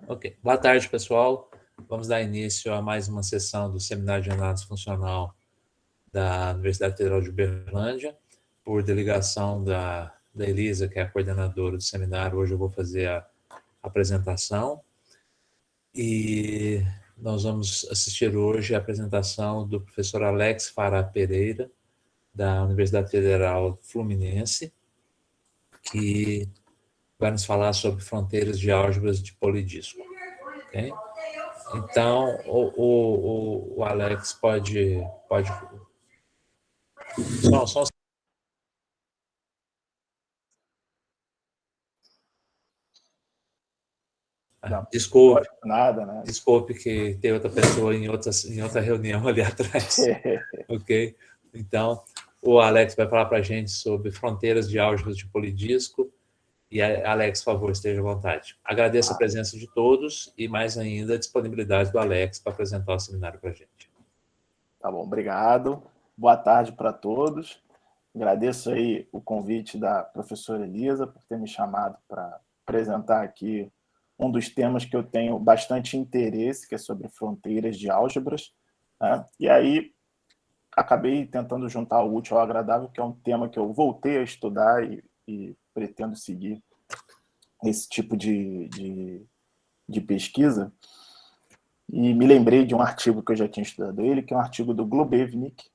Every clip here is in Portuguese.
Ok. Boa tarde, pessoal. Vamos dar início a mais uma sessão do Seminário de Análise Funcional da Universidade Federal de Uberlândia, por delegação da Elisa, que é a coordenadora do seminário. Hoje eu vou fazer a apresentação e nós vamos assistir hoje a apresentação do professor Alex Fará Pereira, da Universidade Federal Fluminense, que vai nos falar sobre fronteiras de álgebras de polidisco. Okay? Então, o Alex pode só Não, desculpe, nada. desculpe que tem outra pessoa em outra reunião ali atrás, ok? Então, o Alex vai falar para a gente sobre fronteiras de álgebras de polidisco. E, Alex, por favor, esteja à vontade. Agradeço a presença de todos e, mais ainda, a disponibilidade do Alex para apresentar o seminário para a gente. Tá bom, obrigado. Boa tarde para todos. Agradeço aí o convite da professora Elisa por ter me chamado para apresentar aqui um dos temas que eu tenho bastante interesse, que é sobre fronteiras de álgebras, né? E aí acabei tentando juntar o útil ao agradável, que é um tema que eu voltei a estudar e pretendo seguir esse tipo de pesquisa. E me lembrei de um artigo que eu já tinha estudado ele, que é um artigo do Globevnik,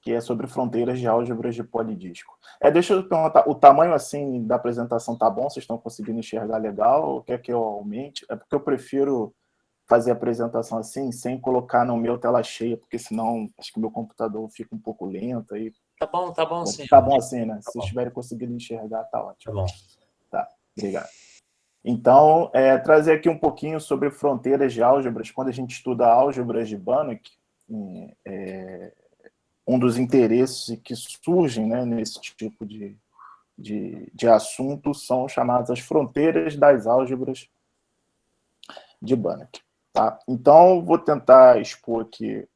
que é sobre fronteiras de álgebras de polidisco. Deixa eu perguntar, o tamanho assim da apresentação tá bom? Vocês estão conseguindo enxergar legal? Ou quer que eu aumente? É porque eu prefiro fazer a apresentação assim, sem colocar no meu tela cheia, porque senão acho que o meu computador fica um pouco lento. Aí... Tá bom sim. Tá bom assim, né? Tá Se bom. estiverem conseguindo enxergar, tá ótimo. Tá bom. Tá, obrigado. Então, trazer aqui um pouquinho sobre fronteiras de álgebras. Quando a gente estuda álgebras de Banach, um dos interesses que surgem, né, nesse tipo de assunto são chamadas as fronteiras das álgebras de Banach. Tá? Então, vou tentar expor aqui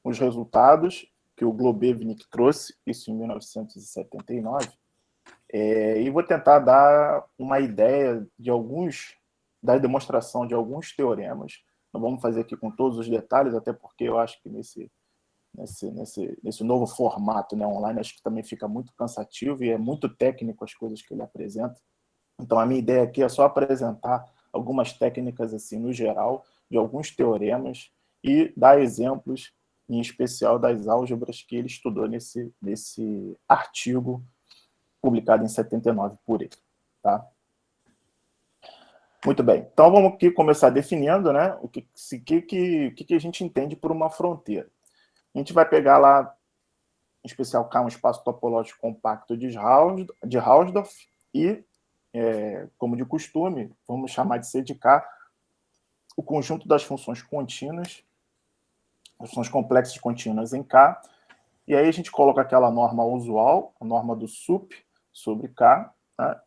os resultados que o Globevnik trouxe, isso em 1979, e vou tentar dar uma ideia da demonstração de alguns teoremas. Não vamos fazer aqui com todos os detalhes, até porque eu acho que nesse novo formato, né, online, acho que também fica muito cansativo e é muito técnico as coisas que ele apresenta. Então, a minha ideia aqui é só apresentar algumas técnicas, assim, no geral, de alguns teoremas e dar exemplos, em especial, das álgebras que ele estudou nesse artigo publicado em 79 por ele. Tá? Muito bem. Então, vamos aqui começar definindo, né, o que a gente entende por uma fronteira. A gente vai pegar lá, em especial, K, um espaço topológico compacto de Hausdorff e, como de costume, vamos chamar de C de K o conjunto das funções contínuas, as funções complexas contínuas em K, e aí a gente coloca aquela norma usual, a norma do sup sobre K, né?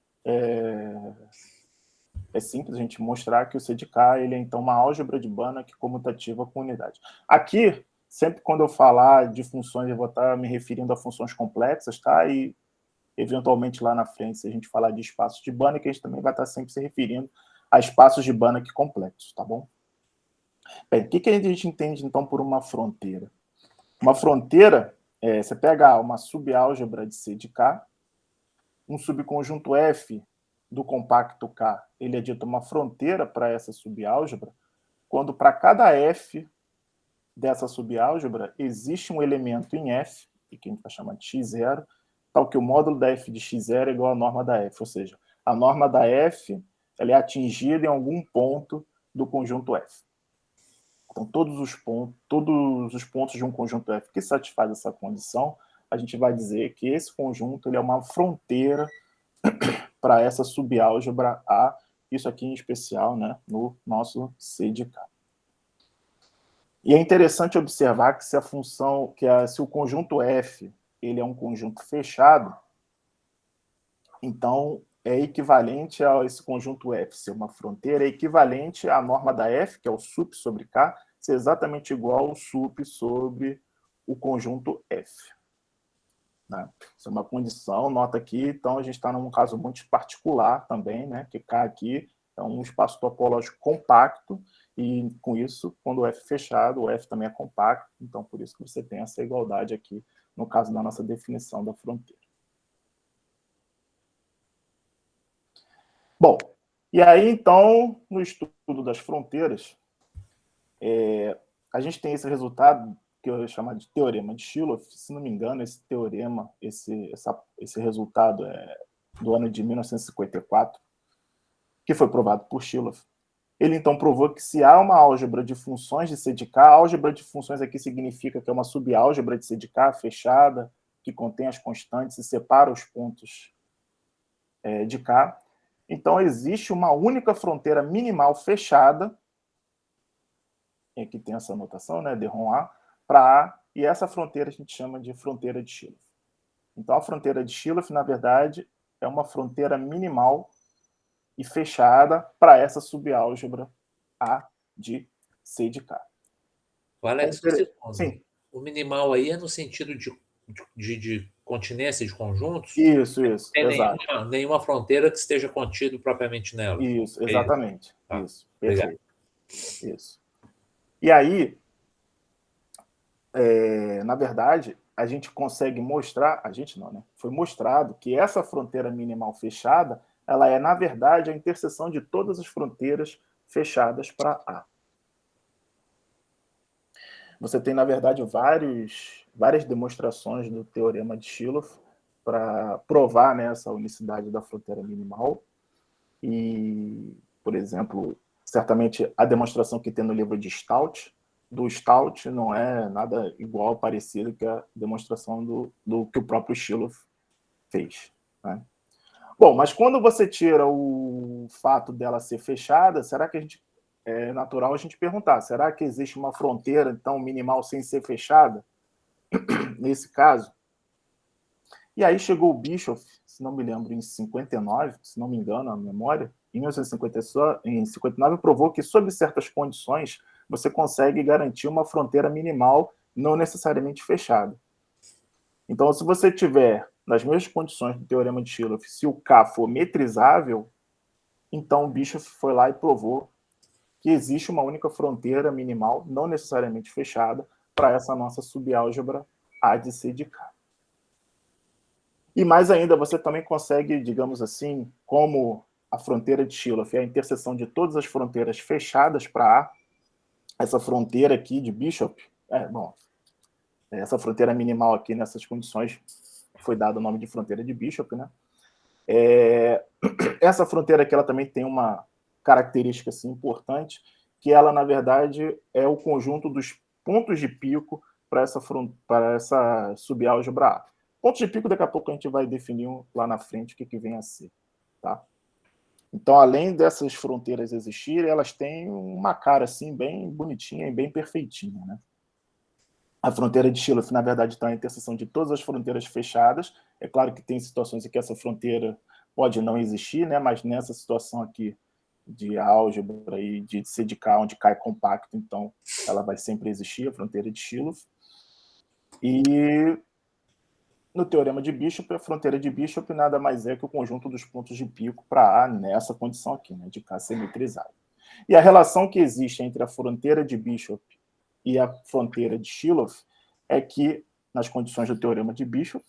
É simples a gente mostrar que o C de K ele é, então, uma álgebra de Banach comutativa com unidade. Aqui, sempre quando eu falar de funções, eu vou estar me referindo a funções complexas, tá? E, eventualmente, lá na frente, se a gente falar de espaços de Banach, a gente também vai estar sempre se referindo a espaços de Banach complexos, tá bom? Bem, o que a gente entende, então, por uma fronteira? Uma fronteira, você pega uma subálgebra de C de K, um subconjunto F do compacto K, ele é dito uma fronteira para essa subálgebra, quando para cada F dessa subálgebra existe um elemento em F, que a gente vai chamar de x0, tal que o módulo da F de x0 é igual à norma da F, ou seja, a norma da F ela é atingida em algum ponto do conjunto F. Então, todos os pontos de um conjunto F que satisfaz essa condição, a gente vai dizer que esse conjunto ele é uma fronteira para essa subálgebra A, isso aqui em especial, né, no nosso C de K. E é interessante observar que se o conjunto F ele é um conjunto fechado, então é equivalente a esse conjunto F ser uma fronteira, é equivalente à norma da F, que é o sup sobre K, ser exatamente igual ao sup sobre o conjunto F. Né? Isso é uma condição, nota aqui, então a gente está num caso muito particular também, né? Que K aqui É um espaço topológico compacto, e com isso, quando o F é fechado, o F também é compacto, então por isso que você tem essa igualdade aqui, no caso da nossa definição da fronteira. Bom, e aí então, no estudo das fronteiras, a gente tem esse resultado que eu ia chamar de teorema de Shilov. Se não me engano, esse teorema, esse resultado é do ano de 1954, que foi provado por Shilov. Ele, então, provou que se há uma álgebra de funções de C de K, a álgebra de funções aqui significa que é uma subálgebra de C de K fechada, que contém as constantes e separa os pontos de K. Então, existe uma única fronteira minimal fechada, e aqui tem essa notação, né, de ROM A, para A, e essa fronteira a gente chama de fronteira de Shilov. Então, a fronteira de Shilov, na verdade, é uma fronteira minimal e fechada para essa subálgebra A de C de K. O Alex, um segundo. Sim. O minimal aí é no sentido de continência de conjuntos? Isso, Não tem exato. nenhuma fronteira que esteja contido propriamente nela. Isso, exatamente. Tá. Isso, perfeito. Obrigado. Isso. E aí, na verdade, a gente consegue mostrar, a gente não, né? Foi mostrado que essa fronteira minimal fechada, ela é, na verdade, a interseção de todas as fronteiras fechadas para A. Você tem, na verdade, várias demonstrações do teorema de Shilov para provar, né, essa unicidade da fronteira minimal. E, por exemplo, certamente a demonstração que tem no livro de Stout, do Stout, não é nada igual, parecido que a demonstração do que o próprio Shilov fez, né? Bom, mas quando você tira o fato dela ser fechada, será que é natural a gente perguntar, será que existe uma fronteira, então, minimal sem ser fechada? Nesse caso. E aí chegou o Bischoff, se não me lembro, em 59, se não me engano a memória, em 1959, provou que, sob certas condições, você consegue garantir uma fronteira minimal não necessariamente fechada. Então, se você tiver, nas mesmas condições do teorema de Shilov, se o K for metrizável, então o Bischoff foi lá e provou que existe uma única fronteira minimal, não necessariamente fechada, para essa nossa subálgebra A de C de K. E mais ainda, você também consegue, digamos assim, como a fronteira de Shilov é a interseção de todas as fronteiras fechadas para A, essa fronteira aqui de Bishop, essa fronteira minimal aqui nessas condições foi dado o nome de fronteira de Bishop, né? Essa fronteira aqui ela também tem uma característica assim, importante, que ela, na verdade, é o conjunto dos pontos de pico para essa subálgebra A. Pontos de pico, daqui a pouco a gente vai definir lá na frente o que vem a ser. Tá? Então, além dessas fronteiras existirem, elas têm uma cara assim, bem bonitinha e bem perfeitinha. Né? A fronteira de Shilov, na verdade, está a interseção de todas as fronteiras fechadas. É claro que tem situações em que essa fronteira pode não existir, né? Mas nessa situação aqui de álgebra e de C de K, onde K é compacto, então ela vai sempre existir, a fronteira de Shilov. E no teorema de Bishop, a fronteira de Bishop nada mais é que o conjunto dos pontos de pico para A nessa condição aqui, né, de K simetrizado. E a relação que existe entre a fronteira de Bishop e a fronteira de Shilov é que, nas condições do teorema de Bishop,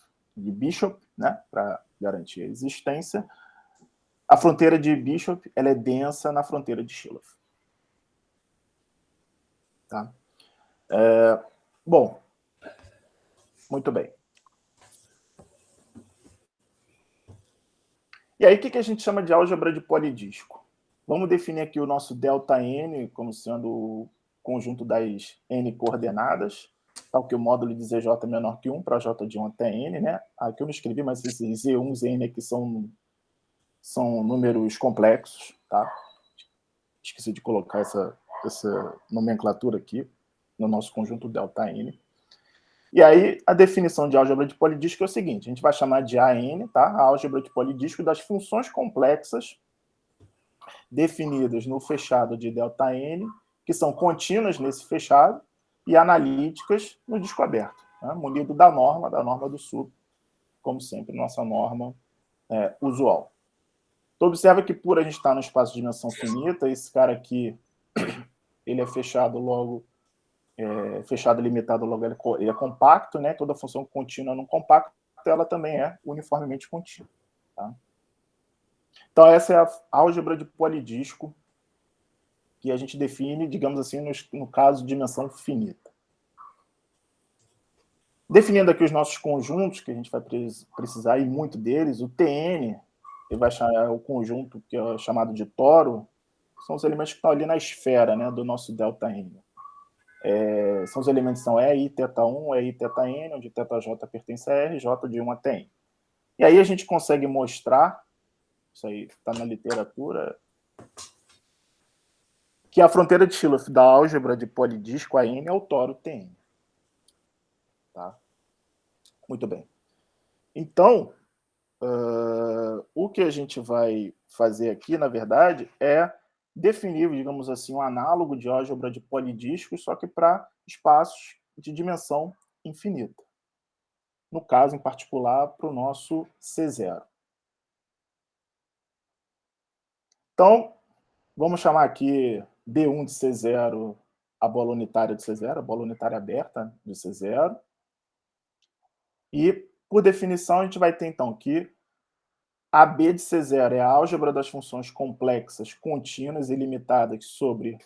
né, para garantir a existência, a fronteira de Bishop ela é densa na fronteira de Shilov. Tá? Bom, muito bem. E aí, o que a gente chama de álgebra de polidisco? Vamos definir aqui o nosso ΔN como sendo o conjunto das n coordenadas, tal que o módulo de ZJ é menor que 1 para J de 1 até n, né? Aqui eu não escrevi, mas esses Z1, Zn aqui são números complexos, tá? Esqueci de colocar essa nomenclatura aqui no nosso conjunto ΔN. E aí, a definição de álgebra de polidisco é o seguinte, a gente vai chamar de AN, tá? A álgebra de polidisco das funções complexas definidas no fechado de ΔN, que são contínuas nesse fechado, e analíticas no disco aberto, né? Munido da norma do SUP, como sempre, nossa norma usual. Então, observa que por a gente estar no espaço de dimensão finita, esse cara aqui, ele é fechado logo, fechado limitado logo, ele é compacto, né? Toda função contínua no compacto, ela também é uniformemente contínua. Tá? Então, essa é a álgebra de polidisco que a gente define, digamos assim, no caso de dimensão finita. Definindo aqui os nossos conjuntos, que a gente vai precisar, e muito deles, o Tn, ele vai chamar o conjunto que é chamado de toro, são os elementos que estão ali na esfera, né, do nosso ΔN. São os elementos que são E, I, θ1, E, I, θn, onde θj pertence a R, J de 1 até N. E aí a gente consegue mostrar, isso aí está na literatura, que a fronteira de Shilov da álgebra de polidisco a N é o toro Tn. Tá? Muito bem. Então, o que a gente vai fazer aqui, na verdade, é definir, digamos assim, um análogo de álgebra de polidiscos, só que para espaços de dimensão infinita. No caso, em particular, para o nosso C0. Então, vamos chamar aqui B1 de C0 a bola unitária de C0, a bola unitária aberta de C0. E, por definição, a gente vai ter, então, que AB de C0 é a álgebra das funções complexas, contínuas e limitadas sobre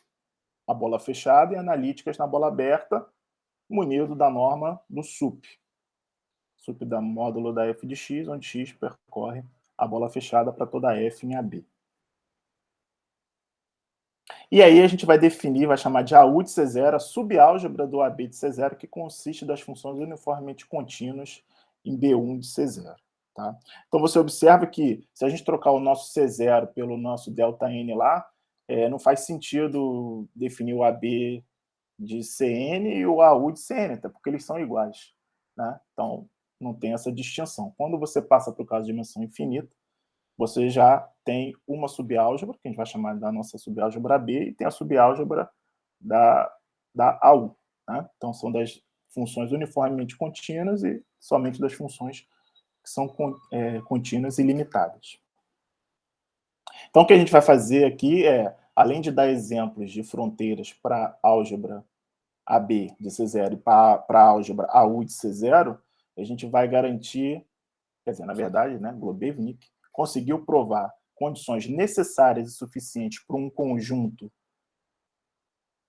a bola fechada e analíticas na bola aberta, munido da norma do sup. Sup da módulo da f de x, onde x percorre a bola fechada para toda f em AB. E aí a gente vai definir, vai chamar de AU de C0, a subálgebra do AB de C0, que consiste das funções uniformemente contínuas em B1 de C0. Tá? Então você observa que se a gente trocar o nosso C0 pelo nosso ΔN lá, não faz sentido definir o AB de Cn e o AU de Cn, até porque eles são iguais. Né? Então não tem essa distinção. Quando você passa para o caso de dimensão infinita, você já tem uma subálgebra, que a gente vai chamar da nossa subálgebra B, e tem a subálgebra da AU. Né? Então são das funções uniformemente contínuas e somente das funções que são contínuas e limitadas. Então, o que a gente vai fazer aqui é, além de dar exemplos de fronteiras para a álgebra AB de C0 e para a álgebra AU de C0, a gente vai garantir, quer dizer, na verdade, né, Globevnik conseguiu provar condições necessárias e suficientes para um conjunto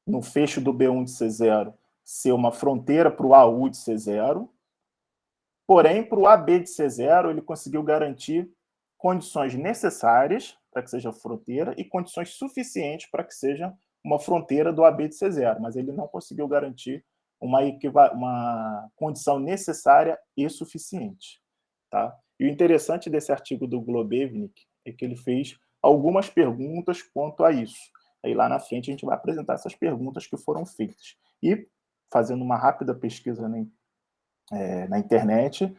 no fecho do B1 de C0 ser uma fronteira para o AU de C0, porém, para o AB de C0, ele conseguiu garantir condições necessárias para que seja fronteira e condições suficientes para que seja uma fronteira do AB de C0, mas ele não conseguiu garantir uma condição necessária e suficiente. Tá? E o interessante desse artigo do Globevnik é que ele fez algumas perguntas quanto a isso. Aí lá na frente a gente vai apresentar essas perguntas que foram feitas. E, fazendo uma rápida pesquisa na internet,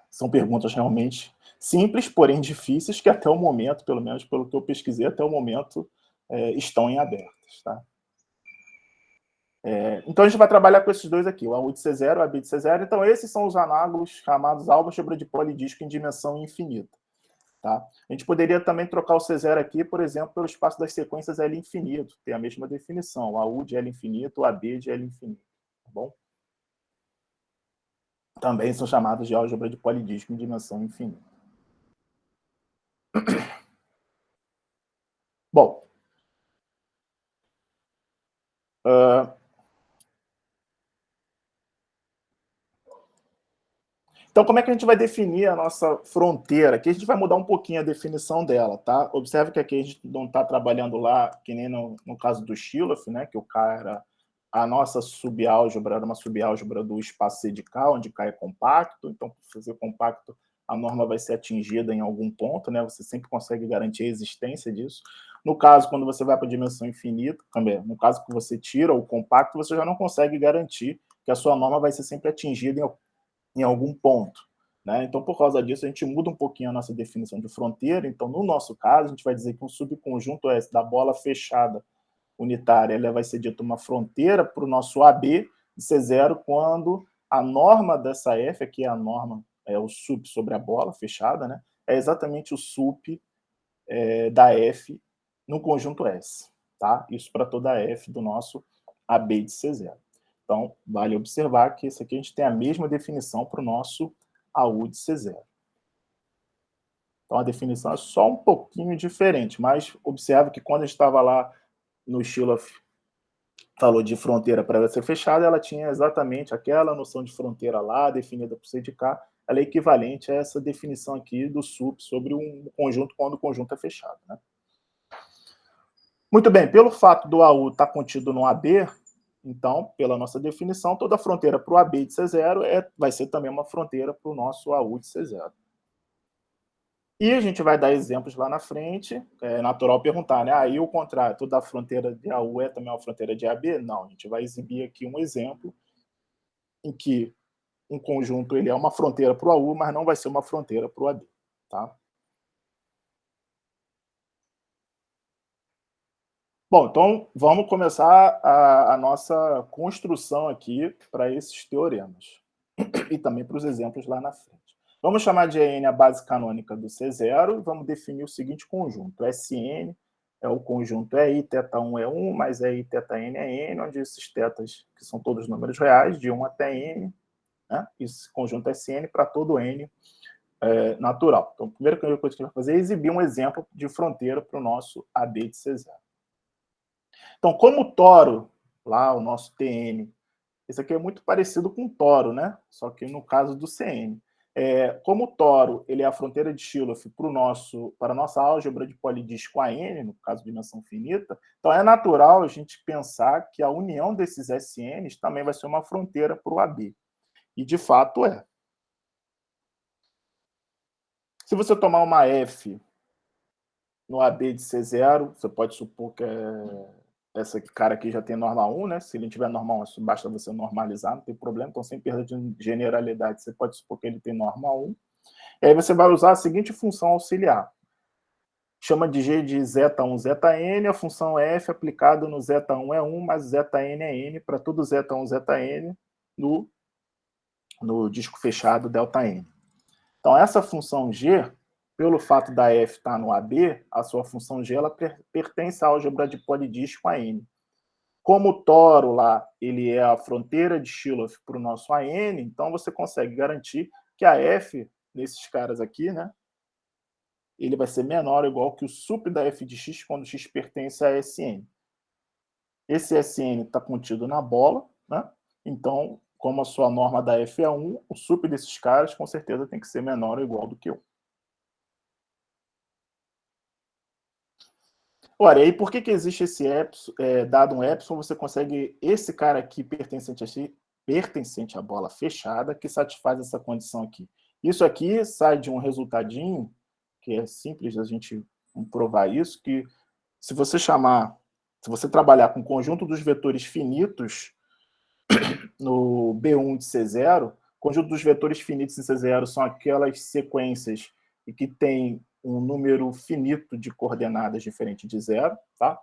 são perguntas realmente simples, porém difíceis, que até o momento, pelo menos pelo que eu pesquisei, até o momento estão em abertas. Tá? Então a gente vai trabalhar com esses dois aqui, o AU de C0 e o AB de C0. Então esses são os análogos chamados álgebra de polidisco em dimensão infinita. Tá? A gente poderia também trocar o C0 aqui, por exemplo, pelo espaço das sequências L infinito, tem a mesma definição, o AU de L infinito, o AB de L infinito. Tá bom? Também são chamados de álgebra de polidisco em dimensão infinita. Bom, então, como é que a gente vai definir a nossa fronteira? Aqui a gente vai mudar um pouquinho a definição dela, tá? Observe que aqui a gente não está trabalhando lá, que nem no caso do Shilov, né? Que o K era a nossa subálgebra, era uma subálgebra do espaço C de K, onde K é compacto. Então, para fazer compacto, a norma vai ser atingida em algum ponto, né? Você sempre consegue garantir a existência disso. No caso, quando você vai para a dimensão infinita, também, no caso que você tira o compacto, você já não consegue garantir que a sua norma vai ser sempre atingida em algum ponto. Né? Então, por causa disso, a gente muda um pouquinho a nossa definição de fronteira. Então, no nosso caso, a gente vai dizer que um subconjunto S da bola fechada unitária ela vai ser dita uma fronteira para o nosso AB de C0 quando a norma dessa F, aqui é a norma, é o sup sobre a bola fechada, né? É exatamente o sup da F no conjunto S. Tá? Isso para toda a F do nosso AB de C0. Então, vale observar que esse aqui a gente tem a mesma definição para o nosso AU de C0. Então, a definição é só um pouquinho diferente, mas observe que quando a gente estava lá no Schilloff, falou de fronteira para ela ser fechada, ela tinha exatamente aquela noção de fronteira lá, definida por C de K, ela é equivalente a essa definição aqui do SUP sobre um conjunto quando o conjunto é fechado. Né? Muito bem, pelo fato do AU estar contido no AB, então, pela nossa definição, toda fronteira para o AB de C0 vai ser também uma fronteira para o nosso AU de C0. E a gente vai dar exemplos lá na frente. É natural perguntar, né? Aí o contrário, toda a fronteira de AU é também uma fronteira de AB? Não, a gente vai exibir aqui um exemplo em que um conjunto ele é uma fronteira para o AU, mas não vai ser uma fronteira para o AB. Tá? Bom, então vamos começar a nossa construção aqui para esses teoremas. E também para os exemplos lá na frente. Vamos chamar de N a base canônica do C0 e vamos definir o seguinte conjunto. SN é o conjunto EI, θ1 é 1, mais EI, θN é N, onde esses tetas, que são todos números reais, de 1 até N, né? Esse conjunto SN para todo N natural. Então, a primeira coisa que a gente vai fazer é exibir um exemplo de fronteira para o nosso AB de C0. Então, como o toro, lá o nosso TN, esse aqui é muito parecido com o toro, né? Só que no caso do CN. Como o toro ele é a fronteira de Schilloff para a nossa álgebra de polidístico a N, no caso de dimensão finita, então é natural a gente pensar que a união desses SNs também vai ser uma fronteira para o AB. E de fato é. Se você tomar uma F no AB de C0, você pode supor que essa cara aqui já tem norma 1, né? Se ele tiver norma 1, basta você normalizar, não tem problema. Então, sem perda de generalidade, você pode supor que ele tem norma 1. E aí você vai usar a seguinte função auxiliar. Chama de G de zeta1, zeta-n, a função f aplicada no zeta1 é 1, mais zeta-n é n, para todo zeta1, zeta-n no disco fechado delta-n. Então, essa função g, pelo fato da f estar no AB, a sua função g ela pertence à álgebra de polidístico a n. Como o toro lá, ele é a fronteira de Schilloff para o nosso AN, então você consegue garantir que a F, nesses caras aqui, né, ele vai ser menor ou igual que o sup da F de X quando X pertence a SN. Esse SN está contido na bola, né? Então, como a sua norma da F é 1, o sup desses caras com certeza tem que ser menor ou igual do que 1. Ora, e aí por que existe esse epsilon, dado um epsilon, você consegue esse cara aqui pertencente à bola fechada, que satisfaz essa condição aqui. Isso aqui sai de um resultadinho, que é simples a gente provar isso, que se você trabalhar com o conjunto dos vetores finitos no B1 de C0, o conjunto dos vetores finitos em C0 são aquelas sequências e que tem um número finito de coordenadas diferente de zero, tá?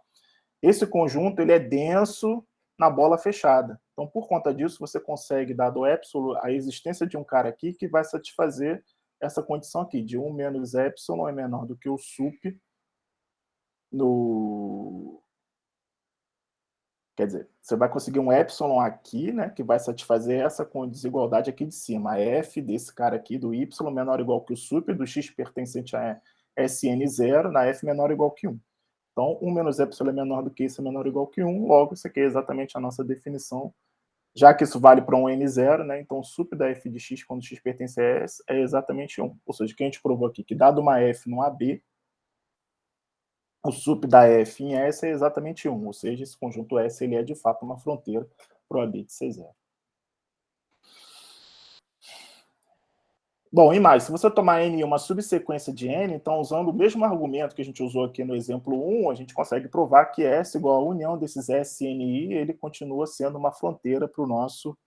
Esse conjunto ele é denso na bola fechada. Então, por conta disso, você consegue, dado o epsilon, a existência de um cara aqui que vai satisfazer essa condição aqui, de 1 menos epsilon é menor do que o sup no... Quer dizer, você vai conseguir um epsilon aqui, né, que vai satisfazer essa com desigualdade aqui de cima. A f desse cara aqui, do y, menor ou igual que o sup, do x pertencente a Sn0, na f menor ou igual que 1. Então, 1 menos epsilon é menor do que isso, é menor ou igual que 1. Logo, isso aqui é exatamente a nossa definição. Já que isso vale para um n0, né, então o sup da f de x, quando x pertence a S, é exatamente 1. Ou seja, o que a gente provou aqui, que dado uma f no AB, o sup da F em S é exatamente 1, ou seja, esse conjunto S ele é de fato uma fronteira para o AB de C0. Bom, e mais, se você tomar N uma subsequência de N, então usando o mesmo argumento que a gente usou aqui no exemplo 1, a gente consegue provar que S igual a união desses SNI, ele continua sendo uma fronteira para o nosso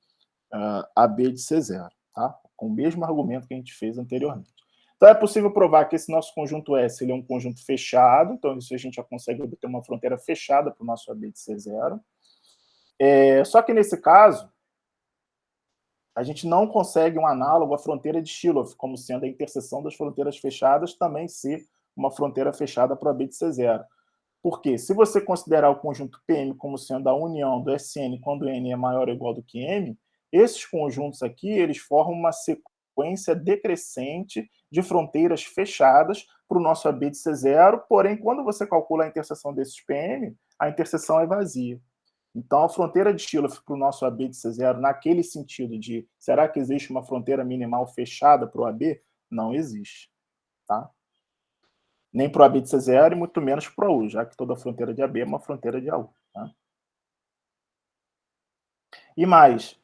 AB de C0, tá? Com o mesmo argumento que a gente fez anteriormente. Então, é possível provar que esse nosso conjunto S ele é um conjunto fechado, então isso a gente já consegue obter uma fronteira fechada para o nosso AB de C0. Só que nesse caso, a gente não consegue um análogo à fronteira de Schilloff, como sendo a interseção das fronteiras fechadas também ser uma fronteira fechada para o AB de C0. Porque se você considerar o conjunto PM como sendo a união do SN quando N é maior ou igual do que M, esses conjuntos aqui, eles formam uma sequência decrescente de fronteiras fechadas para o nosso AB de C0, porém, quando você calcula a interseção desses PM, a interseção é vazia. Então, a fronteira de Stillhoff para o nosso AB de C0, naquele sentido de será que existe uma fronteira minimal fechada para o AB? Não existe. Tá? Nem para o AB de C0 e muito menos para o AU, já que toda fronteira de AB é uma fronteira de AU. Tá? E mais,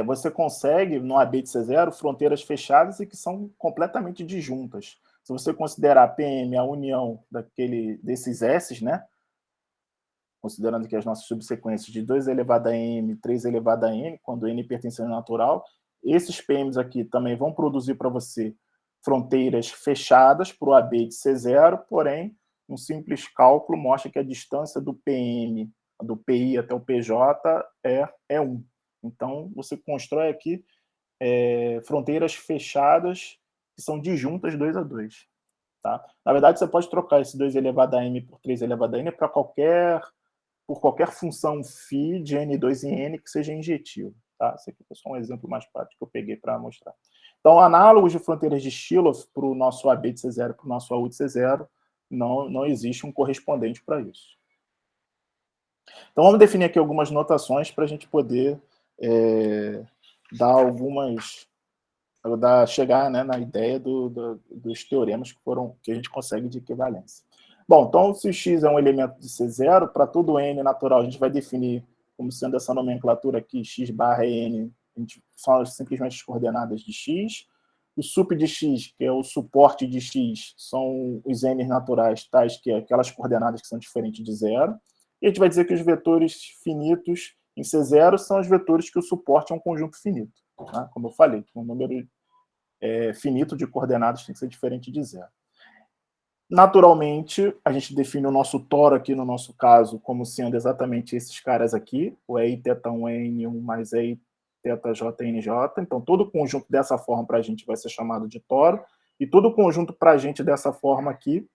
você consegue, no AB de C0, fronteiras fechadas e que são completamente disjuntas. Se você considerar PM a união desses S's, né? Considerando que as nossas subsequências de 2 elevado a m, 3 elevado a n, quando n pertence ao natural, esses PMs aqui também vão produzir para você fronteiras fechadas para o AB de C0, porém, um simples cálculo mostra que a distância do PM, do PI até o PJ é 1. Então, você constrói aqui fronteiras fechadas que são disjuntas 2 a 2. Tá? Na verdade, você pode trocar esse 2 elevado a m por 3 elevado a n para por qualquer função φ de n2 em n que seja injetivo. Tá? Esse aqui foi só um exemplo mais prático que eu peguei para mostrar. Então, análogos de fronteiras de Stillhoff para o nosso AB de C0 para o nosso AU de C0, não existe um correspondente para isso. Então, vamos definir aqui algumas notações para a gente poder chegar, né, na ideia dos teoremas que a gente consegue de equivalência. Bom, então, se o x é um elemento de C0, para todo n natural, a gente vai definir como sendo essa nomenclatura aqui, x barra n, são simplesmente as coordenadas de x. O sup de x, que é o suporte de x, são os n naturais, tais que aquelas coordenadas que são diferentes de zero. E a gente vai dizer que os vetores finitos em C0 são os vetores que o suporte é um conjunto finito. Né? Como eu falei, um número finito de coordenadas tem que ser diferente de zero. Naturalmente, a gente define o nosso toro aqui, no nosso caso, como sendo exatamente esses caras aqui, o EI-θ1 N1 mais EI-θJ NJ. Então, todo conjunto dessa forma para a gente vai ser chamado de toro, e todo conjunto para a gente dessa forma aqui,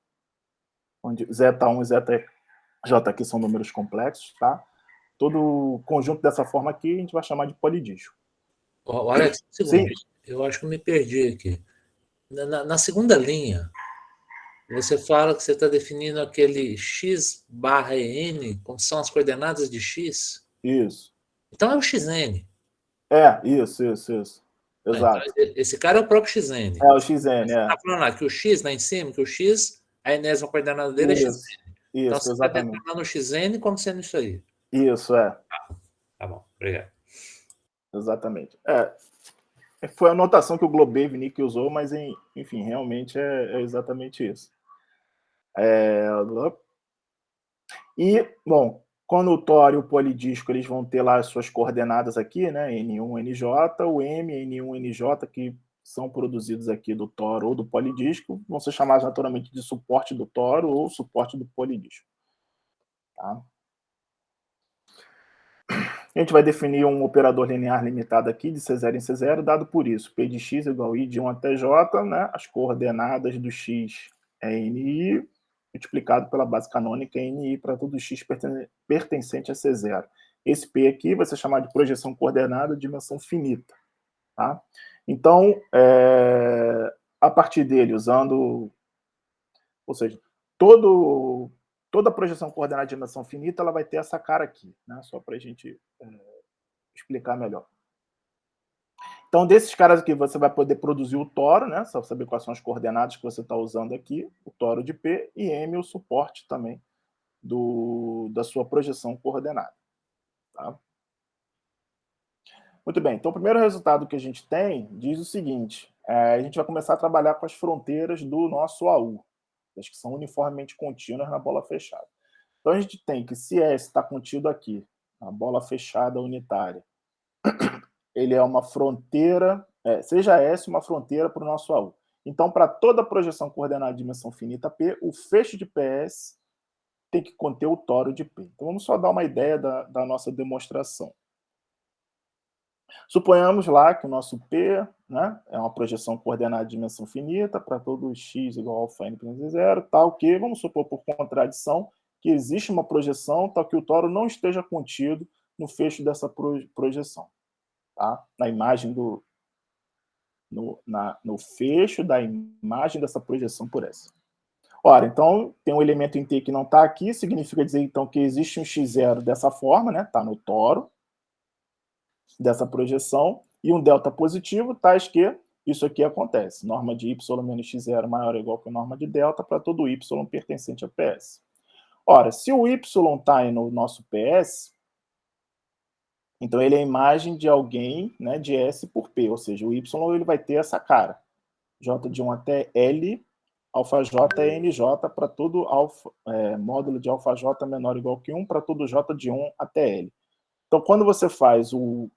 onde zeta1 e zeta aqui são números complexos, tá? Todo conjunto dessa forma aqui a gente vai chamar de polidígio. Alex, um segundo. Sim. Eu acho que eu me perdi aqui. Na segunda linha, você fala que você está definindo aquele x barra n, como são as coordenadas de x? Isso. Então é o xn. Isso. Exato. Então, esse cara é o próprio xn. É o xn, Você está falando lá que o x lá em cima, que o x, a enésima coordenada dele é xn. Então você está determinando o xn como sendo isso aí. Isso, Tá bom, obrigado. Exatamente. Foi a anotação que o Globevnik Nick usou, mas, enfim, realmente é exatamente isso. E, bom, quando o tório e o polidisco eles vão ter lá as suas coordenadas aqui, né, N1, NJ, o M, N1, NJ, que são produzidos aqui do toro ou do polidisco, vão ser chamados naturalmente de suporte do toro ou suporte do polidisco. Tá? A gente vai definir um operador linear limitado aqui de C0 em C0, dado por isso, P de x igual I de 1 até J, né? As coordenadas do x é NI, multiplicado pela base canônica NI para todo x pertencente a C0. Esse P aqui vai ser chamado de projeção coordenada de dimensão finita. Tá? Então, a partir dele, usando... Ou seja, toda projeção coordenada de dimensão finita ela vai ter essa cara aqui, né? Só para a gente explicar melhor. Então, desses caras aqui, você vai poder produzir o toro, né? Só saber quais são as coordenadas que você está usando aqui, o toro de P, e M, o suporte também da sua projeção coordenada. Tá? Muito bem, então o primeiro resultado que a gente tem diz o seguinte, a gente vai começar a trabalhar com as fronteiras do nosso AU, as que são uniformemente contínuas na bola fechada. Então a gente tem que se S está contido aqui, na bola fechada unitária, ele é uma fronteira, seja S uma fronteira para o nosso AU. Então, para toda projeção coordenada de dimensão finita P, o fecho de PS tem que conter o toro de P. Então, vamos só dar uma ideia da nossa demonstração. Suponhamos lá que o nosso P, né, é uma projeção coordenada de dimensão finita para todo x igual a alfa n menos 0, tal que, vamos supor por contradição, que existe uma projeção tal que o toro não esteja contido no fecho dessa projeção, tá? Na imagem no fecho da imagem dessa projeção por essa. Ora, então, tem um elemento em T que não está aqui, significa dizer, então, que existe um x0 dessa forma, né? Está no toro dessa projeção, e um delta positivo, tais que isso aqui acontece. Norma de y menos x0 maior ou igual que a norma de delta para todo y pertencente a PS. Ora, se o y está aí no nosso PS, então ele é a imagem de alguém, né, de S por P, ou seja, o y ele vai ter essa cara. J de 1 até L, alfa j é nj para todo módulo de alfa j menor ou igual que 1 para todo j de 1 até L. Então, quando você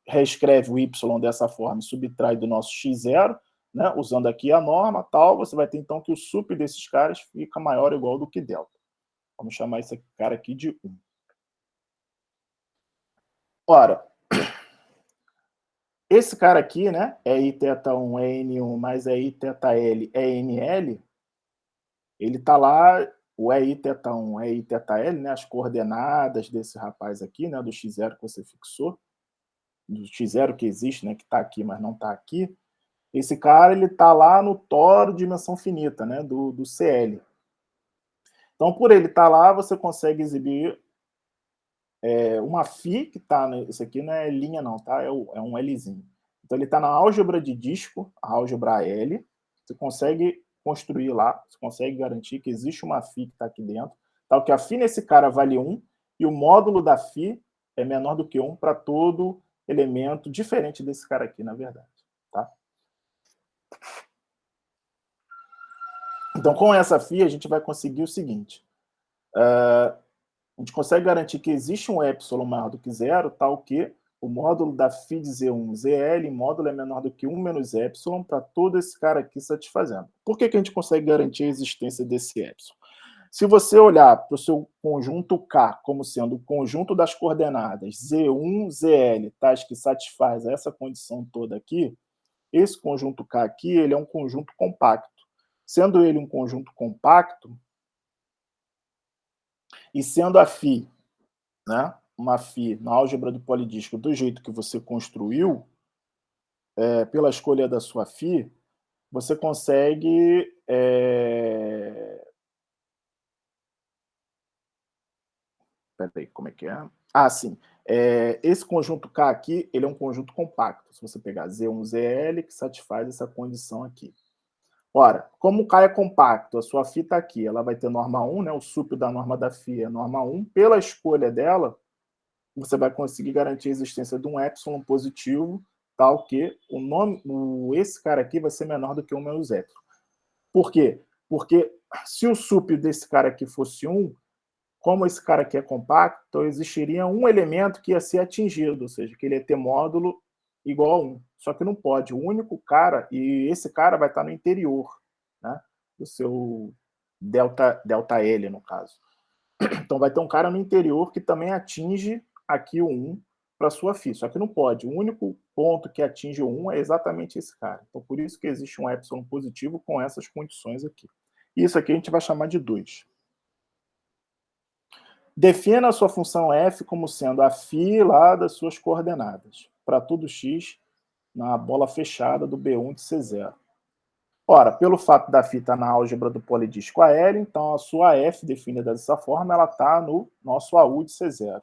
reescreve o y dessa forma e subtrai do nosso x0, né, usando aqui a norma, tal, você vai ter então que o sup desses caras fica maior ou igual do que delta. Vamos chamar esse cara aqui de 1. Ora, esse cara aqui, né, é I θ1 é N1 mais é I θL é NL, ele está lá, o EI θ1 é I θL, né, as coordenadas desse rapaz aqui, né, do x0 que você fixou, do x0 que existe, né, que está aqui, mas não está aqui, esse cara ele está lá no toro de dimensão finita, né, do CL. Então, por ele estar lá, você consegue exibir uma φ que está, isso aqui não é linha não, tá? É um Lzinho. Então, ele está na álgebra de disco, a álgebra L, você consegue construir lá, você consegue garantir que existe uma φ que está aqui dentro, tal que a φ nesse cara vale 1, e o módulo da φ é menor do que 1 para todo elemento diferente desse cara aqui, na verdade. Tá? Então, com essa φ, a gente vai conseguir o seguinte. A gente consegue garantir que existe um epsilon maior do que zero, tal que o módulo da φ de Z1, ZL, módulo é menor do que 1 menos epsilon para todo esse cara aqui satisfazendo. Por que a gente consegue garantir a existência desse epsilon? Se você olhar para o seu conjunto K como sendo o conjunto das coordenadas Z1, ZL, tais que satisfaz essa condição toda aqui, esse conjunto K aqui ele é um conjunto compacto. Sendo ele um conjunto compacto, e sendo a φ, né, uma φ na álgebra do polidisco do jeito que você construiu, pela escolha da sua φ, você consegue peraí, como é que é? Ah, sim. Esse conjunto K aqui, ele é um conjunto compacto. Se você pegar Z1, ZL, que satisfaz essa condição aqui. Ora, como o K é compacto, a sua φ está aqui, ela vai ter norma 1, né? O sup da norma da φ é norma 1. Pela escolha dela, você vai conseguir garantir a existência de um epsilon positivo, tal que esse cara aqui vai ser menor do que 1 menos epsilon. Por quê? Porque se o sup desse cara aqui fosse 1, como esse cara aqui é compacto, então existiria um elemento que ia ser atingido, ou seja, que ele ia ter módulo igual a 1. Só que não pode. O único cara, e esse cara vai estar no interior, né, do seu delta L, no caso. Então vai ter um cara no interior que também atinge aqui o 1 para sua φ, só que não pode. O único ponto que atinge o 1 é exatamente esse cara. Então por isso que existe um epsilon positivo com essas condições aqui. Isso aqui a gente vai chamar de 2. Defina a sua função f como sendo a φ lá das suas coordenadas, para todo x na bola fechada do B1 de C0. Ora, pelo fato da φ estar na álgebra do polidisco AL, então a sua f definida dessa forma, ela está no nosso AU de C0.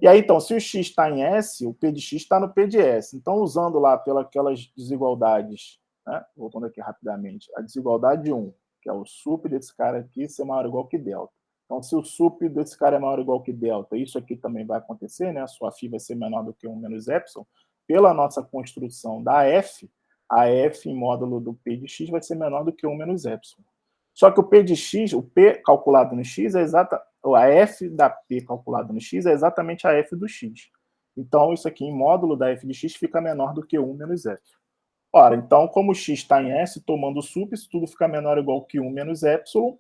E aí, então, se o x está em S, o P de x está no P de S. Então, usando lá pelas desigualdades, né, voltando aqui rapidamente, a desigualdade de 1, que é o sup desse cara aqui, ser maior ou igual que delta. Então, se o sup desse cara é maior ou igual que delta, isso aqui também vai acontecer, né? A sua φ vai ser menor do que 1 menos epsilon. Pela nossa construção da f, a f em módulo do P de x vai ser menor do que 1 menos epsilon. Só que o P de x, o P calculado no x, a f da P calculado no x é exatamente a f do x. Então, isso aqui em módulo da f de x fica menor do que 1 menos epsilon. Ora, então, como o x está em S, tomando o sup, isso tudo fica menor ou igual que 1 menos epsilon.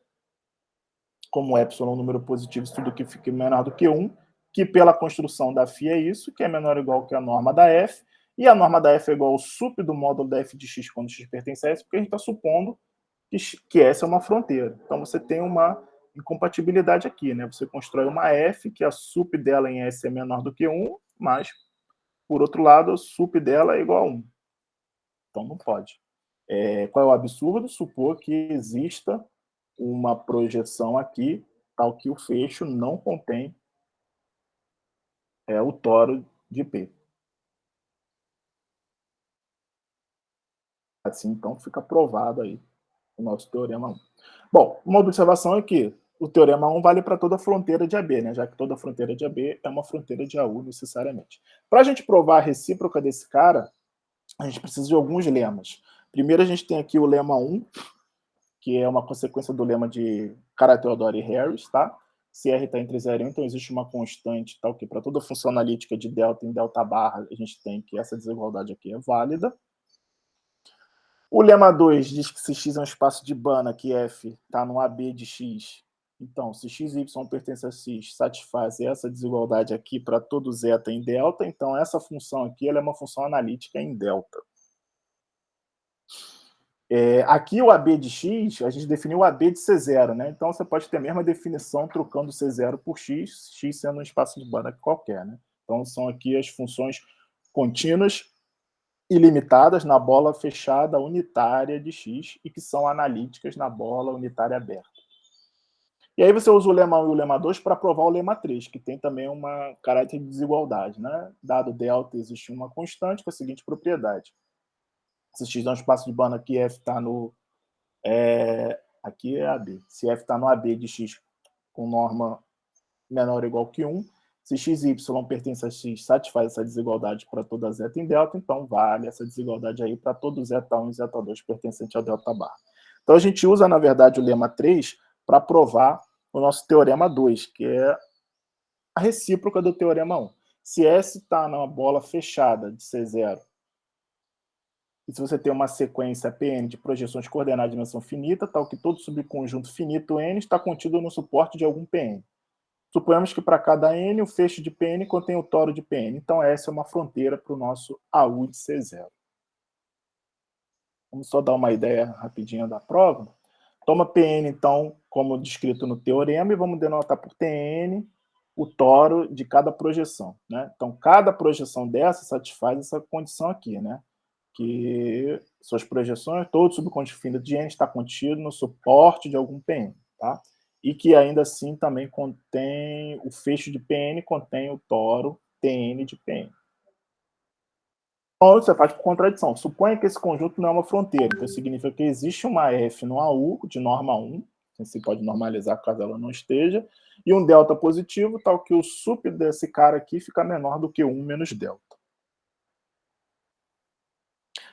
Como epsilon é um número positivo, isso tudo que fica menor do que 1. que pela construção da φ é isso, que é menor ou igual que a norma da f, e a norma da f é igual ao sup do módulo da f de x quando x pertence a S, porque a gente está supondo que essa é uma fronteira. Então, você tem uma incompatibilidade aqui, né? Você constrói uma f, que a sup dela em S é menor do que 1, mas, por outro lado, a sup dela é igual a 1. Então, não pode. Qual é o absurdo? Supor que exista uma projeção aqui, tal que o fecho não contém o toro de P. Assim, então, fica provado aí o nosso teorema 1. Bom, uma observação é que o teorema 1 vale para toda a fronteira de AB, né? Já que toda fronteira de AB é uma fronteira de AU necessariamente. Para a gente provar a recíproca desse cara, a gente precisa de alguns lemas. Primeiro, a gente tem aqui o lema 1, que é uma consequência do lema de Cara-Teodoro e Harris, tá? Se R está entre 0 e 1, então existe uma constante tal que para toda função analítica de delta em delta barra, a gente tem que essa desigualdade aqui é válida. O lema 2 diz que se x é um espaço de Banach, que f está no AB de x, então, se x e y pertence a x, satisfaz essa desigualdade aqui para todo zeta em delta, então essa função aqui ela é uma função analítica em delta. Aqui o AB de x, a gente definiu o AB de C0, né? Então você pode ter a mesma definição trocando C0 por x, x sendo um espaço de Banach qualquer, né? Então são aqui as funções contínuas ilimitadas na bola fechada unitária de x e que são analíticas na bola unitária aberta. E aí você usa o lema 1 e o lema 2 para provar o lema 3, que tem também uma caráter de desigualdade, né? Dado delta, existe uma constante com a seguinte propriedade. Se x é um espaço de Banach que f está no... aqui é AB. Se f está no AB de x com norma menor ou igual que 1, se x e y pertence a x, satisfaz essa desigualdade para toda zeta em delta, então vale essa desigualdade aí para todo zeta1 e zeta2 pertencente a delta barra. Então a gente usa, na verdade, o lema 3 para provar o nosso teorema 2, que é a recíproca do teorema 1. Se S está numa bola fechada de C0, e se você tem uma sequência Pn de projeções coordenadas de dimensão finita, tal que todo subconjunto finito N está contido no suporte de algum Pn. Suponhamos que para cada N, o fecho de Pn contém o toro de Pn. Então, essa é uma fronteira para o nosso AU de C0. Vamos só dar uma ideia rapidinha da prova. Toma Pn, então, como descrito no teorema, e vamos denotar por Tn o toro de cada projeção, né? Então, cada projeção dessa satisfaz essa condição aqui, né? Que suas projeções, todo subconjunto finito de N está contido no suporte de algum Pn, tá? E que ainda assim também contém, o fecho de Pn contém o toro Tn de Pn. Então, você faz por contradição. Suponha que esse conjunto não é uma fronteira, então significa que existe uma F no AU de norma 1, você pode normalizar caso ela não esteja, e um delta positivo, tal que o sup desse cara aqui fica menor do que 1 menos delta.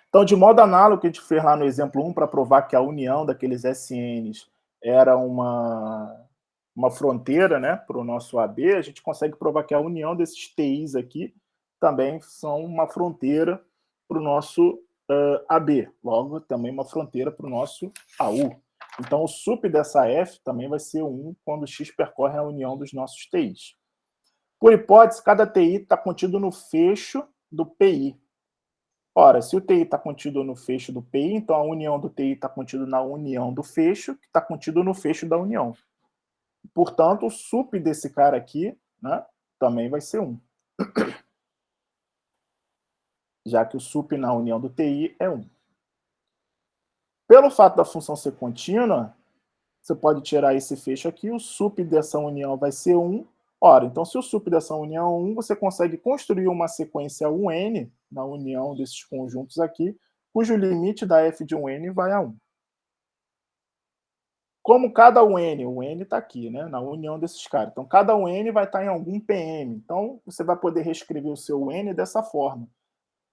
Então, de modo análogo que a gente fez lá no exemplo 1, para provar que a união daqueles SNs era uma fronteira, né, para o nosso AB, a gente consegue provar que a união desses TIs aqui também são uma fronteira para o nosso AB. Logo, também uma fronteira para o nosso AU. Então, o sup dessa F também vai ser 1 quando x percorre a união dos nossos TIs. Por hipótese, cada TI está contido no fecho do PI. Ora, se o TI está contido no fecho do PI, então a união do TI está contido na união do fecho, que está contido no fecho da união. Portanto, o sup desse cara aqui, né, também vai ser 1. Já que o sup na união do TI é 1. Pelo fato da função ser contínua, você pode tirar esse fecho aqui, o sup dessa união vai ser 1. Ora, então se o sup dessa união é 1, você consegue construir uma sequência UN na união desses conjuntos aqui, cujo limite da f de 1n vai a 1. Como cada UN, o N está aqui, né, na união desses caras. Então, cada UN vai estar em algum PM. Então, você vai poder reescrever o seu UN dessa forma.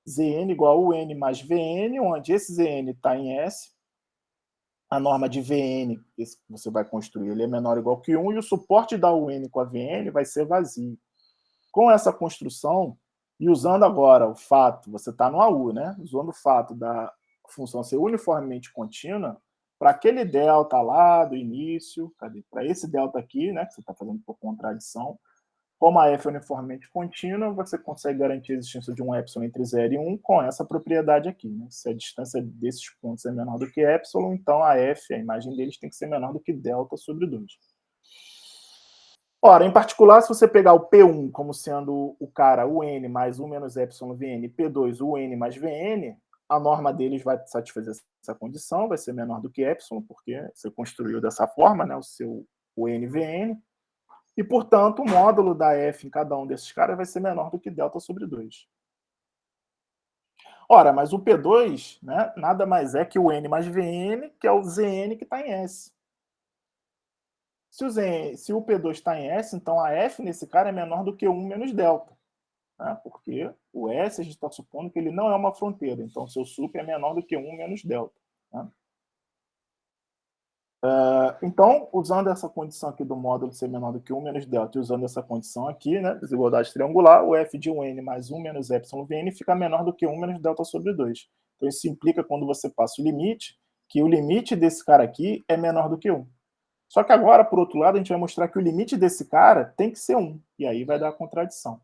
Zn igual a UN mais Vn, onde esse Zn está em S, a norma de Vn, esse que você vai construir, ele é menor ou igual que 1, e o suporte da UN com a Vn vai ser vazio. Com essa construção, e usando agora o fato, você está no AU, né? Usando o fato da função ser uniformemente contínua, para aquele delta lá do início, para esse delta aqui, né, que você está fazendo por contradição, Como a f é uniformemente contínua, você consegue garantir a existência de um epsilon entre 0 e 1 com essa propriedade aqui. Né? Se a distância desses pontos é menor do que epsilon, então a f, a imagem deles, tem que ser menor do que delta sobre 2. Ora, em particular, se você pegar o P1 como sendo o cara, o n mais 1 menos epsilon Vn, P2, o n mais Vn, a norma deles vai satisfazer essa condição, vai ser menor do que epsilon, porque você construiu dessa forma, né, o n Vn, e, portanto, o módulo da f em cada um desses caras vai ser menor do que delta sobre 2. Ora, mas o P2, né, nada mais é que o n mais Vn, que é o Zn que está em S. Se o P2 está em S, então a f nesse cara é menor do que 1 menos delta. Né, porque o S a gente está supondo que ele não é uma fronteira, então seu sup é menor do que 1 menos delta. Né? Então, usando essa condição aqui do módulo ser menor do que 1 menos delta, e usando essa condição aqui, né, desigualdade triangular, o f de 1n mais 1 menos epsilon Vn fica menor do que 1 menos delta sobre 2. Então, isso implica, quando você passa o limite, que o limite desse cara aqui é menor do que 1. Só que agora, por outro lado, a gente vai mostrar que o limite desse cara tem que ser 1, e aí vai dar a contradição.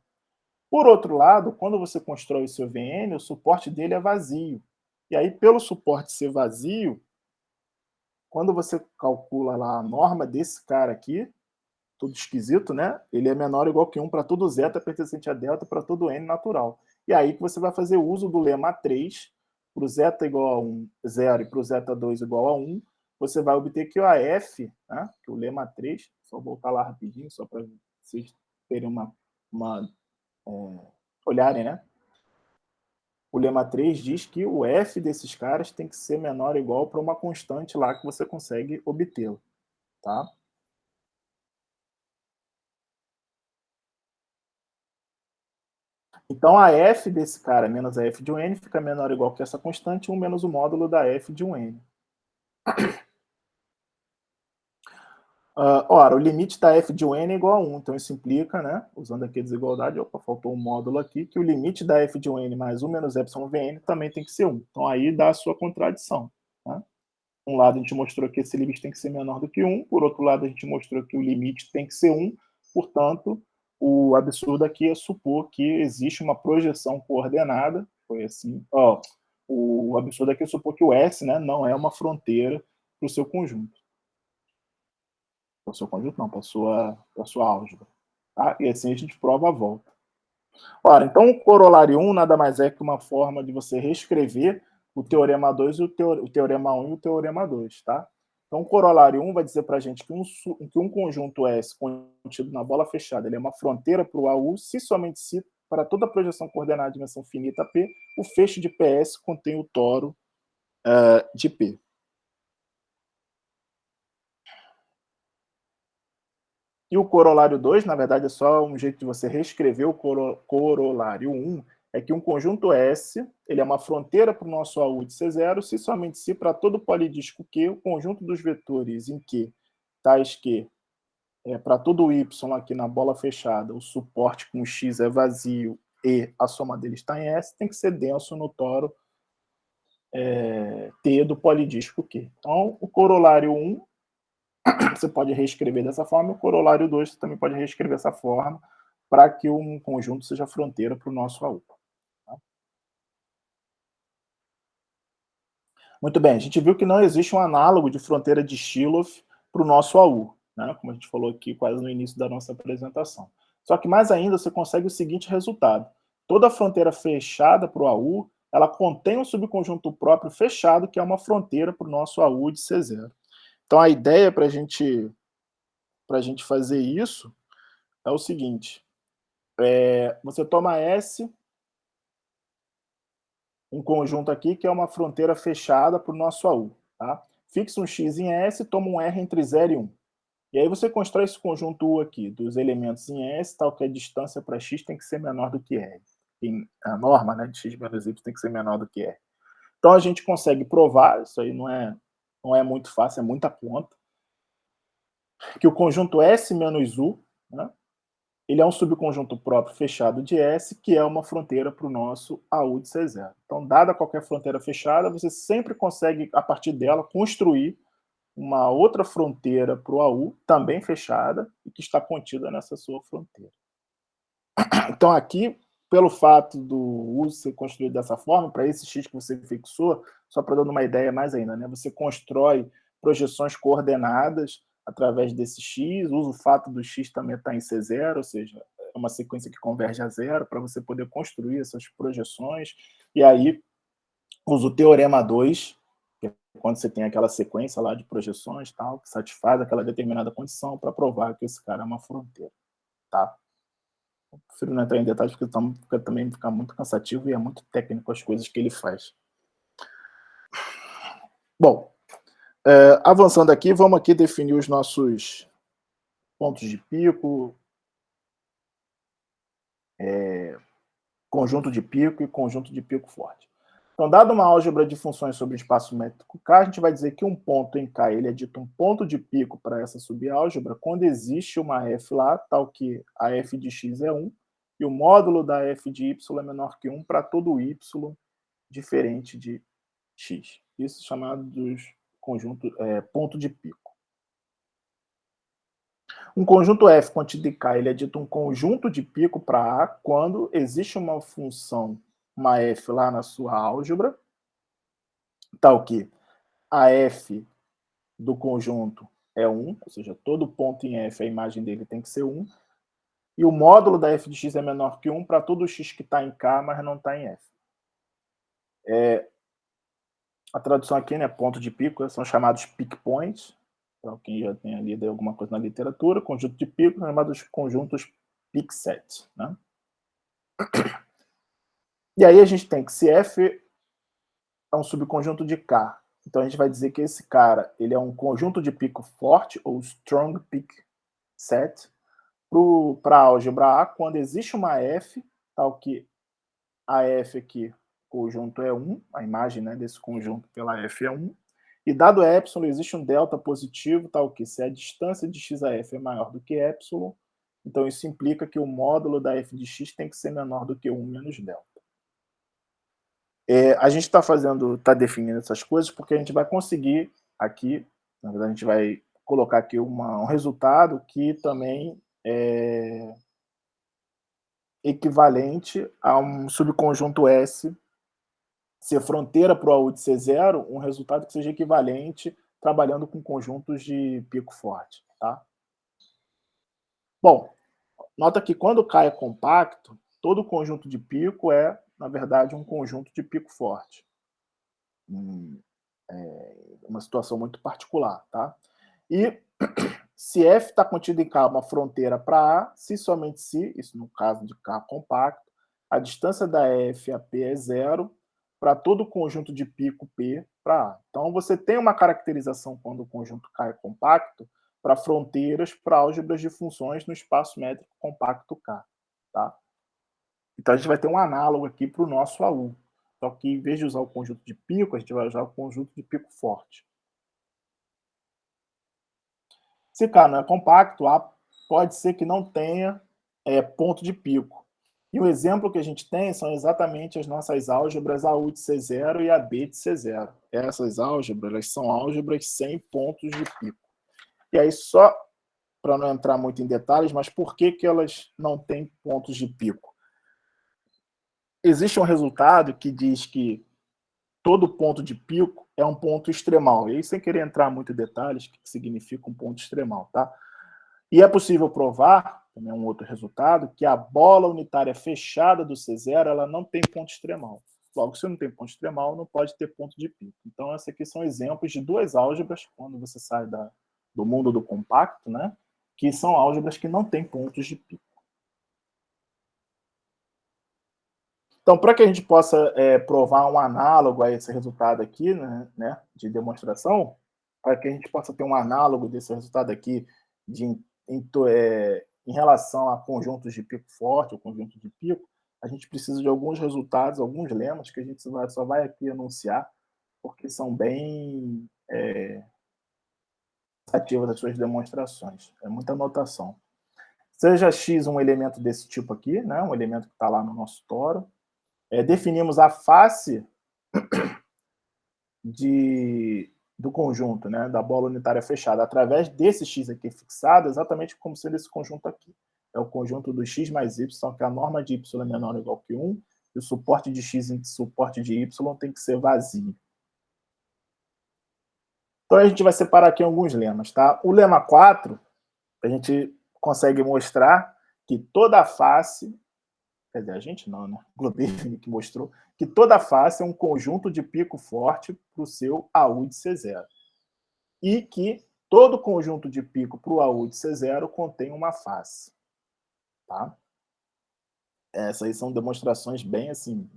Por outro lado, quando você constrói o seu Vn, o suporte dele é vazio. E aí, pelo suporte ser vazio, quando você calcula lá a norma desse cara aqui, tudo esquisito, né? Ele é menor ou igual que 1 para todo zeta pertencente a delta para todo n natural. E aí que você vai fazer uso do lema 3, para o zeta igual a 1, 0 e para o zeta 2 igual a 1, você vai obter que o AF, né, que o lema 3, só voltar lá rapidinho, só para vocês terem olharem, né? O lema 3 diz que o F desses caras tem que ser menor ou igual para uma constante lá que você consegue obtê-lo. Tá? Então, a f desse cara menos a f de um n fica menor ou igual que essa constante, 1 menos o módulo da f de um n. Ora, o limite da f de um n é igual a 1, então isso implica, né, usando aqui a desigualdade, opa, faltou um módulo aqui, que o limite da f de um n mais 1 menos epsilon Vn também tem que ser 1. Então, aí dá a sua contradição. Tá? Por um lado, a gente mostrou que esse limite tem que ser menor do que 1, por outro lado, a gente mostrou que o limite tem que ser 1, portanto, o absurdo aqui é supor que existe uma projeção coordenada, foi assim, o absurdo aqui é supor que o S, né, não é uma fronteira para o seu conjunto. Para o seu conjunto não, para a sua álgebra. Tá? E assim a gente prova a volta. Ora, então o corolário 1 nada mais é que uma forma de você reescrever o teorema 2, o teorema 1 e o teorema 2, tá? Então o corolário 1 vai dizer para a gente que um conjunto S contido na bola fechada ele é uma fronteira para o AU se somente se, para toda projeção coordenada de dimensão finita P, o fecho de PS contém o toro de P. E o corolário 2, na verdade, é só um jeito de você reescrever o corolário 1, é que um conjunto S ele é uma fronteira para o nosso AU de C0 se somente se para todo polidisco Q, o conjunto dos vetores em Q, tais que, para todo Y aqui na bola fechada, o suporte com X é vazio e a soma deles está em S, tem que ser denso no toro T do polidisco Q. Então, o corolário 1 você pode reescrever dessa forma, o corolário 2 você também pode reescrever dessa forma, para que um conjunto seja fronteira para o nosso AU. Tá? Muito bem, a gente viu que não existe um análogo de fronteira de Shilov para o nosso AU, né? Como a gente falou aqui quase no início da nossa apresentação. Só que mais ainda você consegue o seguinte resultado. Toda fronteira fechada para o AU, ela contém um subconjunto próprio fechado, que é uma fronteira para o nosso AU de C0. Então a ideia para a gente fazer isso é o seguinte: você toma S, um conjunto aqui que é uma fronteira fechada para o nosso AU. Tá? Fixa um X em S, toma um R entre 0 e 1. E aí você constrói esse conjunto U aqui, dos elementos em S, tal que a distância para X tem que ser menor do que R. A norma, né, de X menos Y tem que ser menor do que R. Então a gente consegue provar, isso aí não é muito fácil, é muita conta, que o conjunto S menos U, né, ele é um subconjunto próprio fechado de S, que é uma fronteira para o nosso AU de C0. Então, dada qualquer fronteira fechada, você sempre consegue, a partir dela, construir uma outra fronteira para o AU, também fechada, e que está contida nessa sua fronteira. Então, aqui, pelo fato do uso ser construído dessa forma, para esse x que você fixou, só para dar uma ideia mais ainda, né? Você constrói projeções coordenadas através desse x, usa o fato do x também estar em C0, ou seja, é uma sequência que converge a zero, para você poder construir essas projeções, e aí usa o teorema 2, que é quando você tem aquela sequência lá de projeções, tal, que satisfaz aquela determinada condição para provar que esse cara é uma fronteira, tá? Prefiro não entrar em detalhes, porque também fica muito cansativo e é muito técnico as coisas que ele faz. Bom, avançando aqui, vamos aqui definir os nossos pontos de pico, conjunto de pico e conjunto de pico forte. Então, dada uma álgebra de funções sobre o espaço métrico K, a gente vai dizer que um ponto em K ele é dito um ponto de pico para essa subálgebra quando existe uma f lá, tal que a f de x é 1, e o módulo da f de y é menor que 1 para todo y diferente de x. Isso é chamado de ponto de pico. Um conjunto f contido em K ele é dito um conjunto de pico para A quando existe uma função, uma f lá na sua álgebra, tal que a f do conjunto é 1, ou seja, todo ponto em f, a imagem dele tem que ser 1, e o módulo da f de x é menor que 1 para todo x que está em K, mas não está em f. A tradução aqui, né, ponto de pico, são chamados peak points, então quem já tem lido alguma coisa na literatura, conjunto de pico, chamados conjuntos peak set, né? E aí a gente tem que se f é um subconjunto de K, então a gente vai dizer que esse cara ele é um conjunto de pico forte, ou strong peak set, para a álgebra A, quando existe uma f, tal que a f aqui, o conjunto é 1, a imagem, né, desse conjunto pela f é 1, e dado epsilon, existe um delta positivo, tal que se a distância de x a f é maior do que epsilon, então isso implica que o módulo da f de x tem que ser menor do que 1 menos delta. A gente está definindo essas coisas porque a gente vai conseguir aqui, na verdade a gente vai colocar aqui um resultado que também é equivalente a um subconjunto S ser fronteira para o AU de C0, um resultado que seja equivalente trabalhando com conjuntos de pico forte, tá? Bom, nota que quando K é compacto, todo conjunto de pico é, na verdade, um conjunto de pico forte. Uma situação muito particular, tá? E se F está contido em K uma fronteira para A, se somente se, isso no caso de K compacto, a distância da F a P é zero para todo o conjunto de pico P para A. Então, você tem uma caracterização quando o conjunto K é compacto para fronteiras para álgebras de funções no espaço métrico compacto K. Tá? Então, a gente vai ter um análogo aqui para o nosso AU. Só que, em vez de usar o conjunto de pico, a gente vai usar o conjunto de pico forte. Se K não é compacto, A pode ser que não tenha ponto de pico. E o exemplo que a gente tem são exatamente as nossas álgebras AU de C0 e AB de C0. Essas álgebras elas são álgebras sem pontos de pico. E aí, só para não entrar muito em detalhes, mas por que elas não têm pontos de pico? Existe um resultado que diz que todo ponto de pico é um ponto extremal. E aí, sem querer entrar muito em detalhes, o que significa um ponto extremal, tá? E é possível provar, também é um outro resultado, que a bola unitária fechada do C0 ela não tem ponto extremal. Logo, se não tem ponto extremal, não pode ter ponto de pico. Então, esses aqui são exemplos de duas álgebras, quando você sai do mundo do compacto, né, que são álgebras que não têm pontos de pico. Então, para que a gente possa provar um análogo a esse resultado aqui, né, de demonstração, para que a gente possa ter um análogo desse resultado aqui em relação a conjuntos de pico forte ou conjunto de pico, a gente precisa de alguns resultados, alguns lemas que a gente só vai aqui anunciar, porque são bem ativas as suas demonstrações. É muita anotação. Seja x um elemento desse tipo aqui, né, um elemento que está lá no nosso toro, definimos a face do conjunto, né, da bola unitária fechada, através desse x aqui fixado, exatamente como sendo esse conjunto aqui. é o conjunto do x mais y, que a norma de y é menor ou igual que 1, e o suporte de x e o suporte de y tem que ser vazio. Então, a gente vai separar aqui alguns lemas, tá? O lema 4, a gente consegue mostrar que toda a face, quer dizer, a gente não, né? O Globevin que mostrou, que toda a face é um conjunto de pico forte para o seu AU de C0. E que todo conjunto de pico para o AU de C0 contém uma face. Tá? Essas aí são demonstrações bem, assim,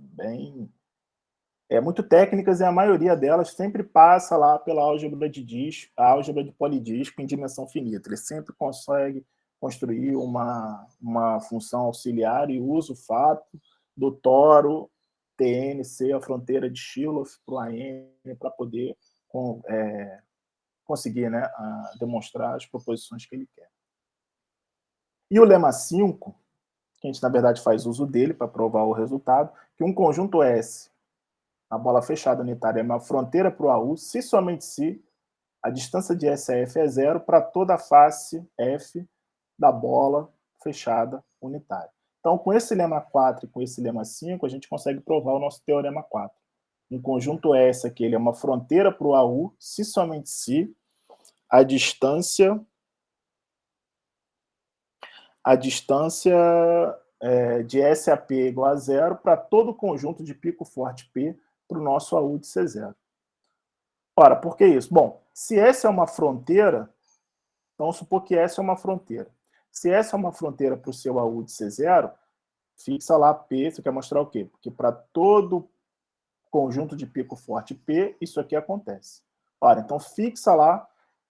muito técnicas, e a maioria delas sempre passa lá pela álgebra de disco, a álgebra de polidisco em dimensão finita. Ele sempre consegue construir uma função auxiliar e usa o fato do toro Tn ser a fronteira de Shilov para o AN para poder conseguir, né, demonstrar as proposições que ele quer. E o lema 5, que a gente, na verdade, faz uso dele para provar o resultado, que um conjunto S, a bola fechada unitária, é uma fronteira para o AU, se somente se a distância de S a F é zero para toda a face F da bola fechada unitária. Então, com esse lema 4 e com esse lema 5, a gente consegue provar o nosso teorema 4. Um conjunto S aqui, ele é uma fronteira para o AU, se somente se a distância de S a P é igual a zero para todo o conjunto de pico forte P para o nosso AU de C0. Ora, por que isso? Bom, se S é uma fronteira, então vamos supor que S é uma fronteira. Se S é uma fronteira para o seu AU de C0, fixa lá P, você quer mostrar o quê? Porque para todo conjunto de pico forte P, isso aqui acontece. Ora, então fixa lá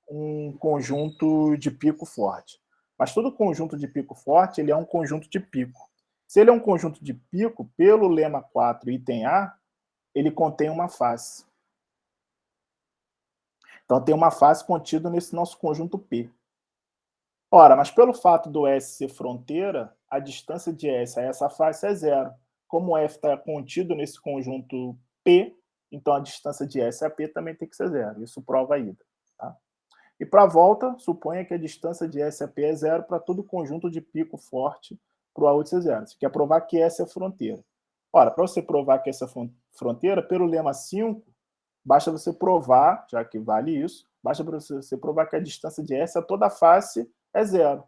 um conjunto de pico forte. Mas todo conjunto de pico forte, ele é um conjunto de pico. Se ele é um conjunto de pico, pelo lema 4, item A, ele contém uma face. Então, tem uma face contida nesse nosso conjunto P. Ora, mas pelo fato do S ser fronteira, a distância de S a essa face é zero. Como F está contido nesse conjunto P, então a distância de S a P também tem que ser zero. Isso prova a ida. Tá? E para a volta, suponha que a distância de S a P é zero para todo conjunto de pico forte para o AU de ser zero. Você quer provar que S é fronteira. Ora, para você provar que essa é fronteira, pelo lema 5, basta você provar, já que vale isso, basta você provar que a distância de S a toda a face é zero.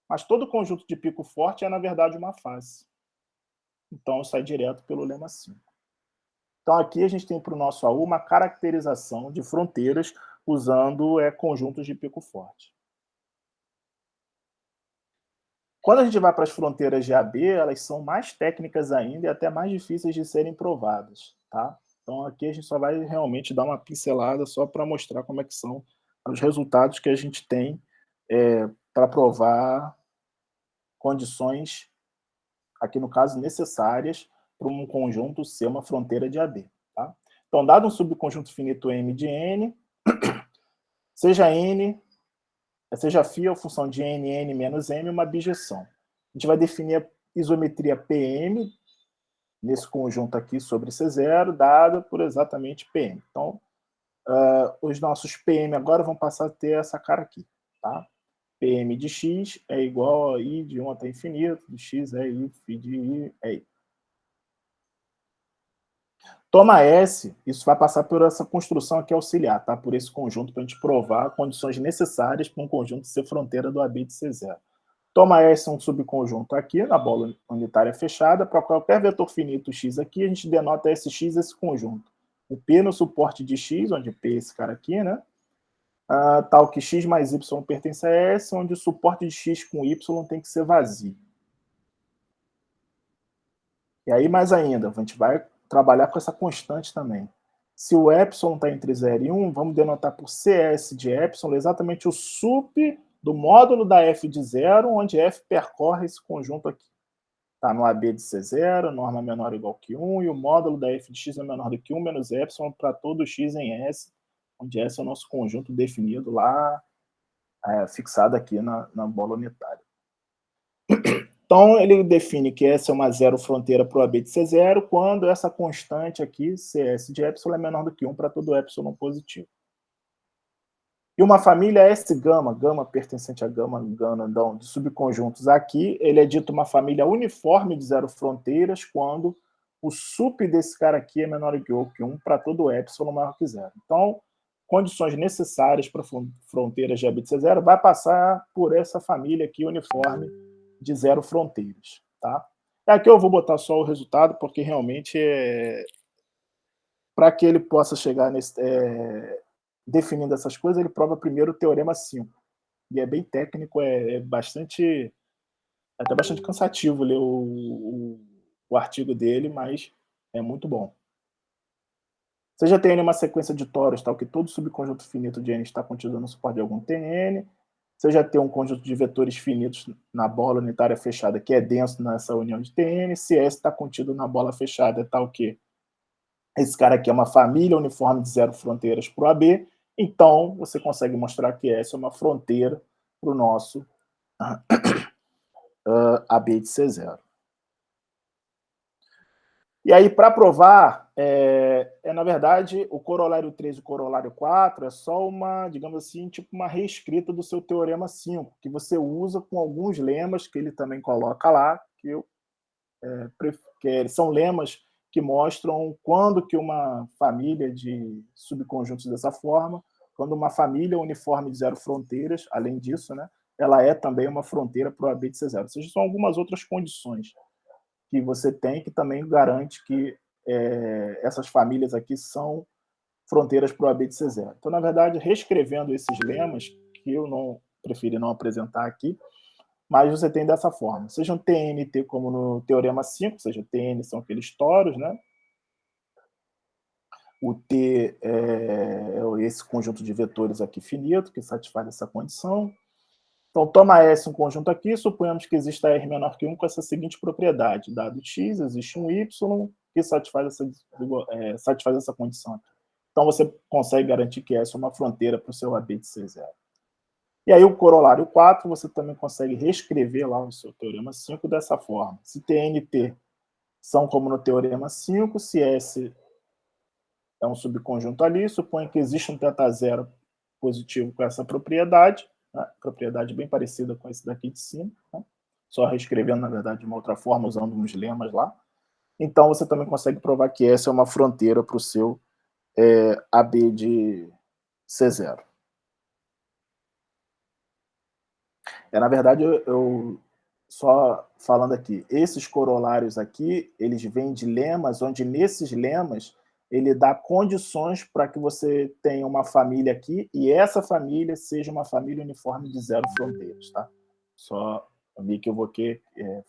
Mas todo conjunto de pico forte é, na verdade, uma face. Então, sai direto pelo lema 5. Então, aqui a gente tem para o nosso AU uma caracterização de fronteiras usando conjuntos de pico forte. Quando a gente vai para as fronteiras de AB, elas são mais técnicas ainda e até mais difíceis de serem provadas. Tá? Então, aqui a gente só vai realmente dar uma pincelada só para mostrar como é que são os resultados que a gente tem para provar condições, aqui no caso, necessárias para um conjunto ser uma fronteira de AB. Tá? Então, dado um subconjunto finito M de N, seja φ a função de n menos m uma bijeção. A gente vai definir a isometria PM nesse conjunto aqui sobre C0, dada por exatamente PM. Então, os nossos PM agora vão passar a ter essa cara aqui. Tá? PM de x é igual a i de 1 até infinito, de x é i, φ de i é i. Toma S, isso vai passar por essa construção aqui auxiliar, tá? Por esse conjunto, para a gente provar condições necessárias para um conjunto ser fronteira do AB de C0. Toma S um subconjunto aqui, na bola unitária fechada, para qualquer vetor finito x aqui, a gente denota Sx esse conjunto. O P no suporte de x, onde P é esse cara aqui, né? Tal que x mais y pertence a S, onde o suporte de x com y tem que ser vazio. E aí, mais ainda, a gente vai trabalhar com essa constante também. Se o epsilon está entre 0 e 1, vamos denotar por CS de epsilon exatamente o sup do módulo da f de 0, onde f percorre esse conjunto aqui. Está no AB de C0, norma menor ou igual que 1, e o módulo da f de x é menor do que 1 menos epsilon para todo x em S, onde S é o nosso conjunto definido lá, fixado aqui na bola unitária. Então, ele define que essa é uma zero fronteira para o AB de C0 quando essa constante aqui, CS de epsilon, é menor do que 1 para todo epsilon positivo. E uma família S-gama, gama pertencente a gama grandão de subconjuntos aqui, ele é dito uma família uniforme de zero fronteiras quando o sup desse cara aqui é menor ou que 1 para todo epsilon maior que 0. Então, condições necessárias para fronteiras de ABC zero vai passar por essa família aqui uniforme de zero fronteiras. Tá? E aqui eu vou botar só o resultado, porque realmente para que ele possa chegar nesse, definindo essas coisas, ele prova primeiro o teorema 5. E é bem técnico, é até bastante cansativo ler o artigo dele, mas é muito bom. Você já tem uma sequência de toros, tal, que todo subconjunto finito de N está contido no suporte de algum Tn. Você já tem um conjunto de vetores finitos na bola unitária fechada, que é denso nessa união de Tn. Se S está contido na bola fechada, é tal que esse cara aqui é uma família uniforme de zero fronteiras para o AB. Então, você consegue mostrar que S é uma fronteira para o nosso AB de C0. E aí, para provar, na verdade, o corolário 3 e o corolário 4 é só uma, digamos assim, tipo uma reescrita do seu teorema 5, que você usa com alguns lemas que ele também coloca lá, que são lemas que mostram quando que uma família de subconjuntos dessa forma, quando uma família uniforme de zero fronteiras, além disso, né, ela é também uma fronteira para o AB de C0. Ou seja, são algumas outras condições que você tem que também garante que essas famílias aqui são fronteiras para o AB de C0. Então, na verdade, reescrevendo esses lemas, que eu não preferi não apresentar aqui, mas você tem dessa forma. Seja um TNT como no teorema 5, ou seja, TN são aqueles toros, né? O T é esse conjunto de vetores aqui finito, que satisfaz essa condição. Então, toma S um conjunto aqui, suponhamos que exista R menor que 1 com essa seguinte propriedade. Dado X, existe um Y que satisfaz essa condição aqui. Então, você consegue garantir que S é uma fronteira para o seu AB de C0. E aí, o corolário 4, você também consegue reescrever lá o seu teorema 5 dessa forma. Se TNT são como no teorema 5, se S é um subconjunto ali, suponha que existe um θ0 positivo com essa propriedade, né? Propriedade bem parecida com esse daqui de cima, né? Só reescrevendo, na verdade, de uma outra forma, usando uns lemas lá. Então, você também consegue provar que essa é uma fronteira para o seu AB de C0. Na verdade, eu só falando aqui, esses corolários aqui, eles vêm de lemas, onde nesses lemas ele dá condições para que você tenha uma família aqui e essa família seja uma família uniforme de zero fronteiras, tá? Só me equivoquei,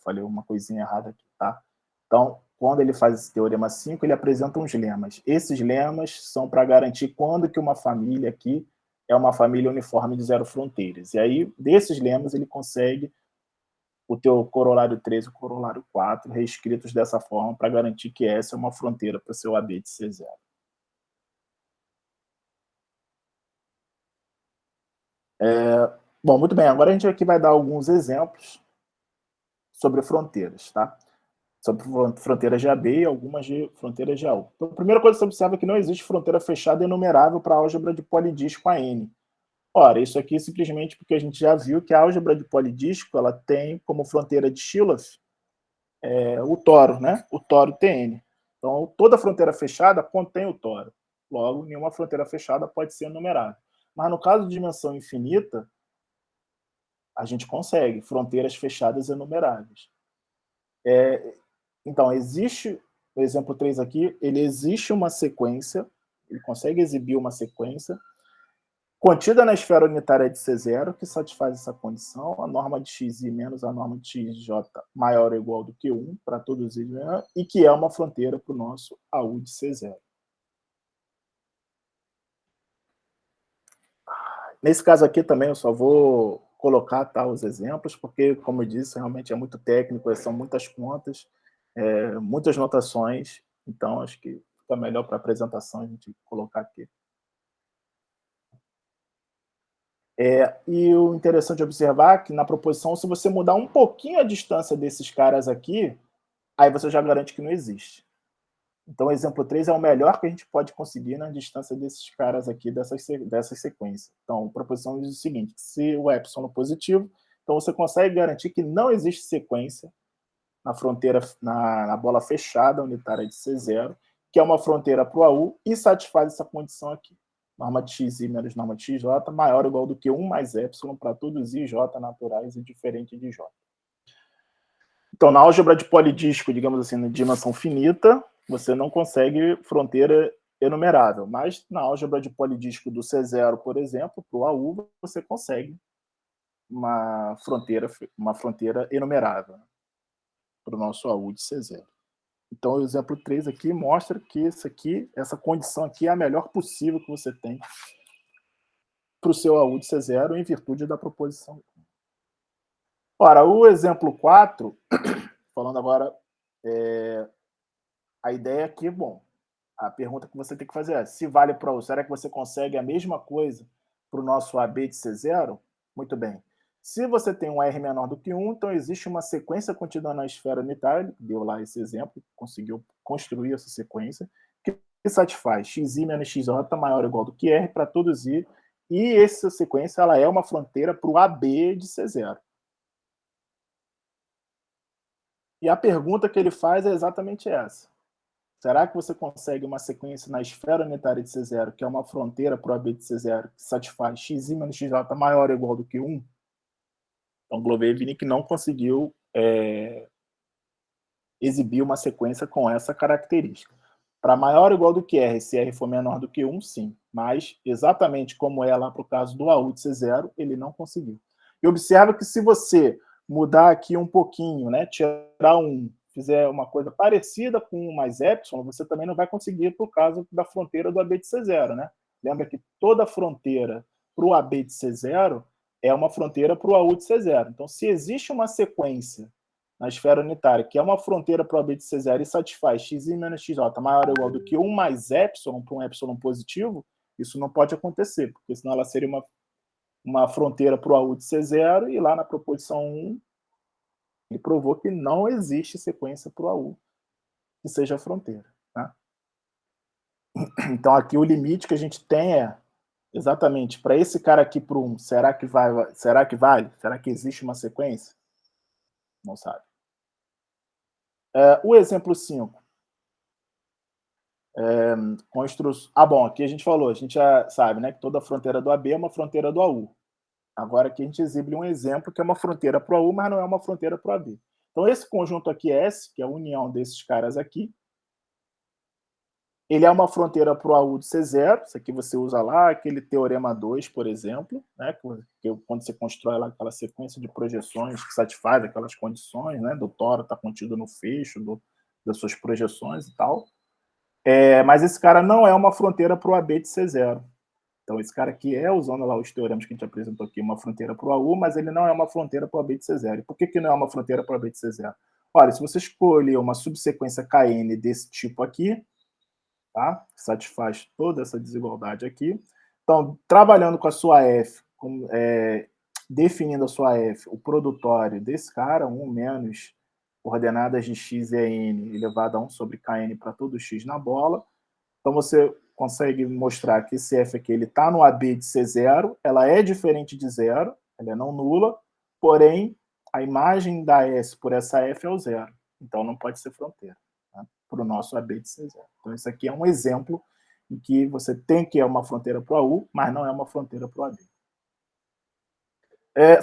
falei uma coisinha errada aqui, tá? Então, quando ele faz esse teorema 5, ele apresenta uns lemas. Esses lemas são para garantir quando que uma família aqui é uma família uniforme de zero fronteiras. E aí, desses lemas, ele consegue o teu corolário 3 e o corolário 4 reescritos dessa forma para garantir que essa é uma fronteira para o seu AB de C0. Bom, muito bem. Agora a gente aqui vai dar alguns exemplos sobre fronteiras, tá? Sobre fronteiras de AB e algumas de fronteiras de AU. Então, a primeira coisa que você observa é que não existe fronteira fechada enumerável para a álgebra de polidístico a N. Ora, isso aqui é simplesmente porque a gente já viu que a álgebra de polidístico ela tem como fronteira de Shilov o toro, né? O toro Tn. Então, toda fronteira fechada contém o toro. Logo, nenhuma fronteira fechada pode ser enumerável. Mas no caso de dimensão infinita, a gente consegue fronteiras fechadas enumeráveis. Então, existe, o exemplo 3 aqui, ele existe uma sequência, ele consegue exibir uma sequência contida na esfera unitária de C0, que satisfaz essa condição, a norma de xi menos a norma de xj maior ou igual do que 1 para todos os e que é uma fronteira para o nosso AU de C0. Nesse caso aqui também eu só vou colocar os exemplos, porque, como eu disse, realmente é muito técnico, são muitas contas, muitas notações, então acho que fica melhor para a apresentação a gente colocar aqui. E o interessante é observar que na proposição, se você mudar um pouquinho a distância desses caras aqui, aí você já garante que não existe. Então, o exemplo 3 é o melhor que a gente pode conseguir na distância desses caras aqui, dessas sequências. Então, a proposição diz o seguinte: se o epsilon é positivo, então você consegue garantir que não existe sequência na fronteira, na bola fechada unitária de C0, que é uma fronteira para o AU, e satisfaz essa condição aqui. Norma de xi menos norma de xj maior ou igual do que 1 mais epsilon para todos i j naturais e diferente de j. Então, na álgebra de polidisco, digamos assim, na dimensão finita, você não consegue fronteira enumerável, mas na álgebra de polidisco do C0, por exemplo, para o AU, você consegue uma fronteira enumerável para o nosso AU de C0. Então, o exemplo 3 aqui mostra que essa condição aqui é a melhor possível que você tem para o seu AU de C0 em virtude da proposição. Ora, o exemplo 4, falando agora, a ideia aqui, bom, a pergunta que você tem que fazer é: se vale para o, será que você consegue a mesma coisa para o nosso AB de C0? Muito bem. Se você tem um R menor do que 1, então existe uma sequência contida na esfera unitária, deu lá esse exemplo, conseguiu construir essa sequência, que satisfaz xi menos xj maior ou igual do que R para todos i, e essa sequência ela é uma fronteira para o AB de C0. E a pergunta que ele faz é exatamente essa: será que você consegue uma sequência na esfera unitária de C0, que é uma fronteira para o AB de C0, que satisfaz xi menos xj maior ou igual do que 1? Então, Glovevnik não conseguiu exibir uma sequência com essa característica. Para maior ou igual do que R, se R for menor do que 1, sim. Mas, exatamente como é lá para o caso do AU de C0, ele não conseguiu. E observa que se você mudar aqui um pouquinho, né, tirar um, fizer uma coisa parecida com 1 mais epsilon, você também não vai conseguir por causa da fronteira do AB de C0, né? Lembra que toda fronteira para o AB de C0 é uma fronteira para o AU de C0. Então, se existe uma sequência na esfera unitária, que é uma fronteira para o AB de C0 e satisfaz xi menos xj maior ou igual do que 1 mais epsilon para um epsilon positivo, isso não pode acontecer, porque senão ela seria uma fronteira para o AU de C0, e lá na proposição 1 ele provou que não existe sequência para o AU que seja fronteira. Tá? Então aqui o limite que a gente tem é exatamente para esse cara aqui para 1, será que vale? Será que existe uma sequência? Não sabe. O exemplo 5. Bom, aqui a gente falou, a gente já sabe, né, que toda fronteira do AB é uma fronteira do AU. Agora aqui a gente exibe um exemplo que é uma fronteira para o AU, mas não é uma fronteira para o AB. Então esse conjunto aqui S, que é a união desses caras aqui, ele é uma fronteira para o AU de C0, isso aqui você usa lá aquele teorema 2, por exemplo, né, que quando você constrói lá aquela sequência de projeções que satisfaz aquelas condições, né, do tóro está contido no fecho das suas projeções e tal. Mas esse cara não é uma fronteira para o AB de C0. Então, esse cara aqui usando lá os teoremas que a gente apresentou aqui, uma fronteira para o AU, mas ele não é uma fronteira para o AB de C0. E por que não é uma fronteira para o AB de C0? Olha, se você escolher uma subsequência Kn desse tipo aqui, tá? Que satisfaz toda essa desigualdade aqui. Então, trabalhando com a sua F, definindo a sua F, o produtório desse cara, 1 menos ordenadas de x e n elevado a 1 sobre kn para todo x na bola. Então, você consegue mostrar que esse f aqui está no AB de C0, ela é diferente de zero, ela é não nula, porém, a imagem da S por essa f é o zero. Então, não pode ser fronteira, tá? Para o nosso AB de C0. Então, esse aqui é um exemplo em que você tem que é uma fronteira para o AU, mas não é uma fronteira para o AB.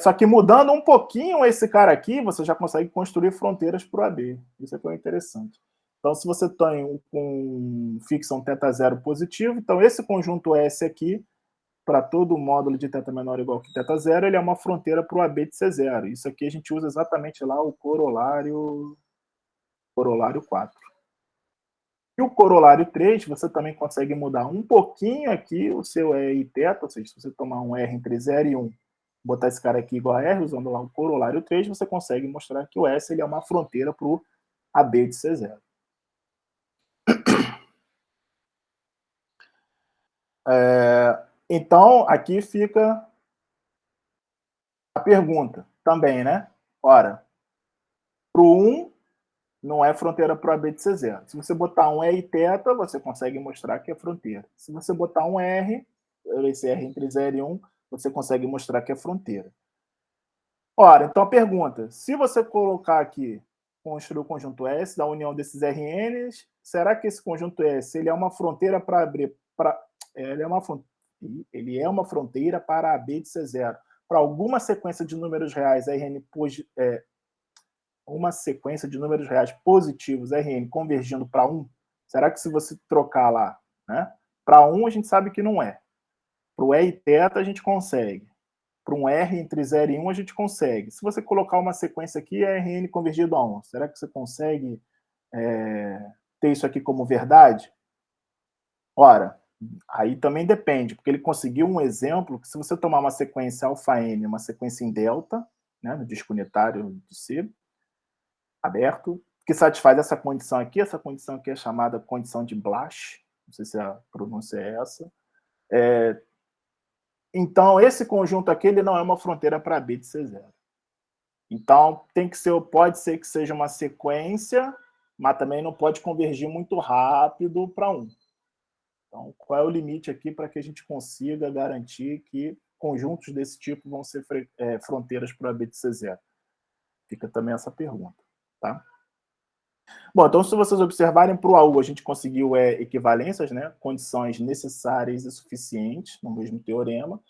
Só que mudando um pouquinho esse cara aqui, você já consegue construir fronteiras para o AB. Isso aqui é interessante. Então, se você tem um fixum θ0 positivo, então esse conjunto S aqui, para todo módulo de θ menor ou igual que θ0, ele é uma fronteira para o AB de C0. Isso aqui a gente usa exatamente lá o corolário 4. E o corolário 3, você também consegue mudar um pouquinho aqui o seu E e θ, ou seja, se você tomar um R entre 0 e 1, botar esse cara aqui igual a R, usando lá o corolário 3, você consegue mostrar que o S ele é uma fronteira para o AB de C0. Então, aqui fica a pergunta também, né? Ora, para o 1, não é fronteira para o AB de C0. Se você botar um E e θ, você consegue mostrar que é fronteira. Se você botar um R, esse R entre 0 e 1, você consegue mostrar que é fronteira. Ora, então a pergunta, se você colocar aqui, construir o conjunto S da união desses RNs, será que esse conjunto S ele é uma fronteira para abrir ele é uma fronteira para AB de C0 para alguma sequência de números reais Rn uma sequência de números reais positivos Rn convergindo para 1? Será que se você trocar lá, né, para 1 a gente sabe que não é. Para o E e θ a gente consegue. Para um R entre 0 e 1 a gente consegue. Se você colocar uma sequência aqui, é Rn convergido a 1. Será que você consegue ter isso aqui como verdade? Ora, aí também depende, porque ele conseguiu um exemplo que se você tomar uma sequência αn, uma sequência em delta, né, no disco unitário de C, aberto, que satisfaz essa condição aqui é chamada condição de Blasch, não sei se a pronúncia é essa. Então, esse conjunto aqui ele não é uma fronteira para B de C0. Então, pode ser que seja uma sequência, mas também não pode convergir muito rápido para 1. Então, qual é o limite aqui para que a gente consiga garantir que conjuntos desse tipo vão ser fronteiras para B de C0? Fica também essa pergunta. Tá? Bom, então, se vocês observarem, para o AU a gente conseguiu equivalências, né? Condições necessárias e suficientes no mesmo teorema.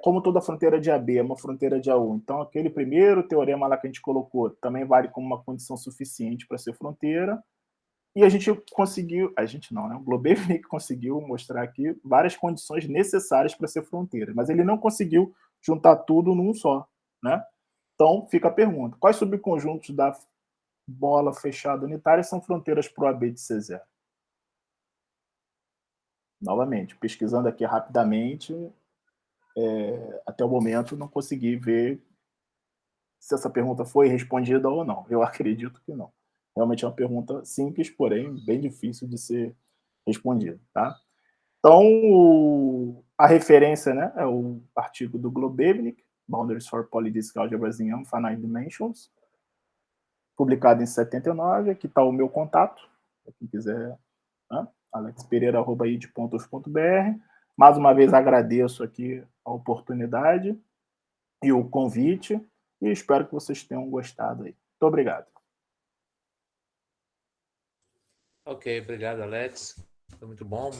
Como toda fronteira de AB é uma fronteira de AU, então aquele primeiro teorema lá que a gente colocou também vale como uma condição suficiente para ser fronteira. E a gente conseguiu, o Globevnik conseguiu mostrar aqui várias condições necessárias para ser fronteira, mas ele não conseguiu juntar tudo num só, né? Então fica a pergunta: quais subconjuntos da bola fechada unitária são fronteiras para o AB de C0? Novamente, pesquisando aqui rapidamente, até o momento não consegui ver se essa pergunta foi respondida ou não. Eu acredito que não. Realmente é uma pergunta simples, porém bem difícil de ser respondida. Tá? Então, a referência, né, é o artigo do Globevnik, Boundaries for Polydisc Algebras in Infinite Dimensions, publicado em 79, aqui está o meu contato, para quem quiser, né? alexpereira@id.uf.br. Mais uma vez agradeço aqui a oportunidade e o convite, e espero que vocês tenham gostado aí. Muito obrigado. Ok, obrigado, Alex. Foi muito bom,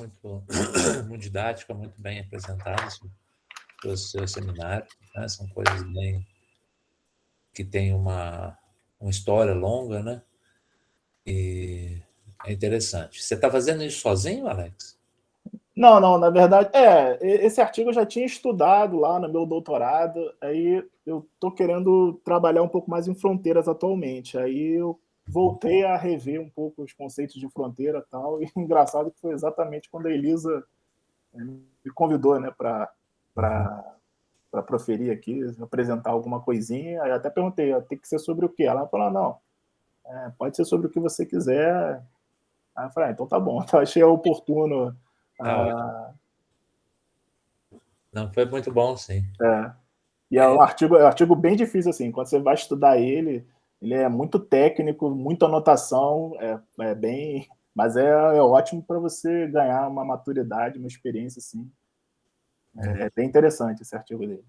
muito didática, muito bem apresentado o seu seminário. Né? São coisas bem que têm uma história longa, né? E é interessante. Você está fazendo isso sozinho, Alex? Não, na verdade, esse artigo eu já tinha estudado lá no meu doutorado, aí eu estou querendo trabalhar um pouco mais em fronteiras atualmente, aí eu voltei a rever um pouco os conceitos de fronteira e tal, e engraçado que foi exatamente quando a Elisa me convidou, né, para proferir aqui, apresentar alguma coisinha, aí eu até perguntei, tem que ser sobre o quê? Ela falou, não, pode ser sobre o que você quiser. Aí eu falei, então tá bom, então achei oportuno. Não, foi muito bom, sim. E é um artigo bem difícil, assim, quando você vai estudar ele é muito técnico, muita anotação, bem... Mas é ótimo para você ganhar uma maturidade, uma experiência, assim. É bem interessante esse artigo dele.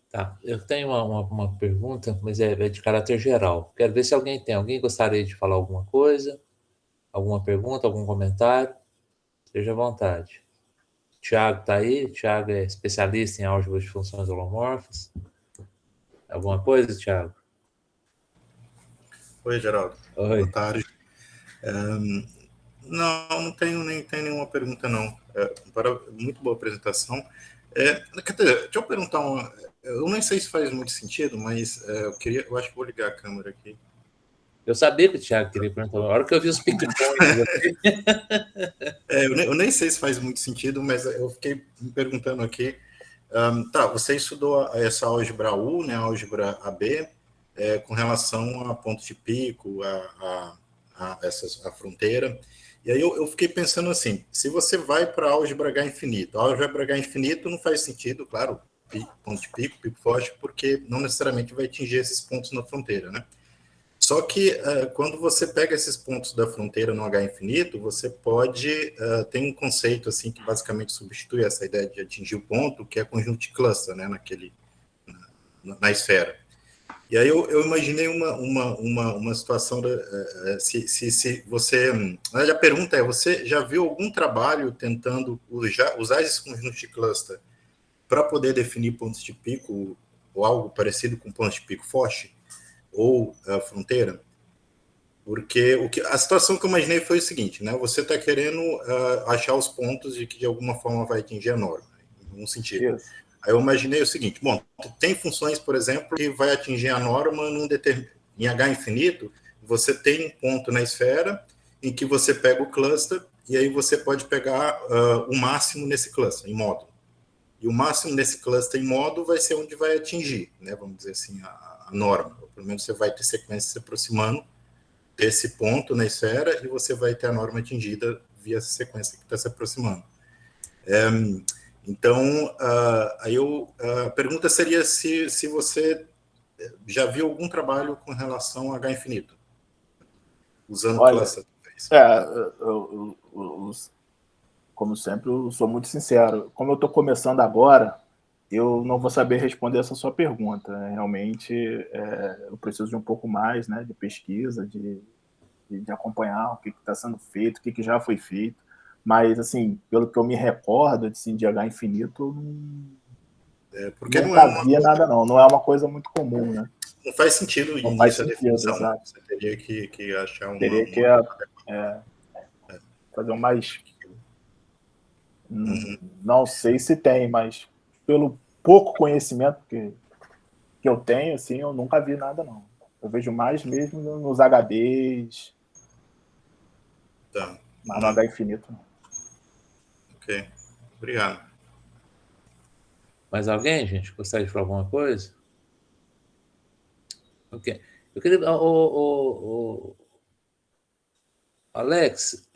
Tá, eu tenho uma pergunta, mas é de caráter geral. Quero ver se alguém gostaria de falar alguma coisa, alguma pergunta, algum comentário. Seja à vontade. Tiago está aí. Tiago é especialista em álgebra de funções holomorfas. Alguma coisa, Tiago? Oi, Geraldo. Oi. Boa tarde. Não tenho nenhuma pergunta, não. Muito boa apresentação. Deixa eu perguntar eu nem sei se faz muito sentido, mas eu acho que vou ligar a câmera aqui. Eu sabia que o Tiago queria perguntar. A hora que eu vi os pick-points aqui... eu nem sei se faz muito sentido, mas eu fiquei me perguntando aqui. Você estudou essa álgebra U, né, a álgebra AB, com relação a ponto de pico, a fronteira. E aí eu fiquei pensando assim, se você vai para a álgebra H infinito, a álgebra H infinito não faz sentido, claro, ponto de pico foge, porque não necessariamente vai atingir esses pontos na fronteira, né? Só que quando você pega esses pontos da fronteira no H infinito, você pode tem um conceito assim que basicamente substitui essa ideia de atingir o ponto, que é conjunto de cluster, né, na esfera. E aí eu imaginei uma situação, se você... A pergunta é, você já viu algum trabalho tentando usar esses conjuntos de cluster para poder definir pontos de pico ou algo parecido com pontos de pico Foch ou fronteira? Porque a situação que eu imaginei foi o seguinte, né? Você está querendo achar os pontos de que de alguma forma vai atingir a norma, em um sentido. Isso. Aí eu imaginei o seguinte, bom, tem funções, por exemplo, que vai atingir a norma em H infinito, você tem um ponto na esfera em que você pega o cluster e aí você pode pegar o máximo nesse cluster, em módulo. E o máximo nesse cluster em módulo vai ser onde vai atingir, né, vamos dizer assim, a norma. Ou pelo menos você vai ter sequência se aproximando desse ponto na esfera e você vai ter a norma atingida via essa sequência que está se aproximando. Então, aí a pergunta seria se você já viu algum trabalho com relação a H infinito, usando cluster. Como sempre, eu sou muito sincero. Como eu estou começando agora, eu não vou saber responder essa sua pergunta. Realmente, eu preciso de um pouco mais, né, de pesquisa, de acompanhar o que está sendo feito, o que já foi feito. Mas, assim, pelo que eu me recordo assim, de H infinito, porque nunca havia nada, não. Não é uma coisa muito comum, né? Não faz sentido não faz sentido, a definição. Exato. Você teria que achar Teria que fazer um mais... Não sei se tem, mas pelo pouco conhecimento que eu tenho, assim, eu nunca vi nada, não. Eu vejo mais mesmo nos HDs, tá. Mas no H infinito, não. Ok, obrigado. Mais alguém, gente? Gostaria de falar alguma coisa? Ok. Eu queria... Alex,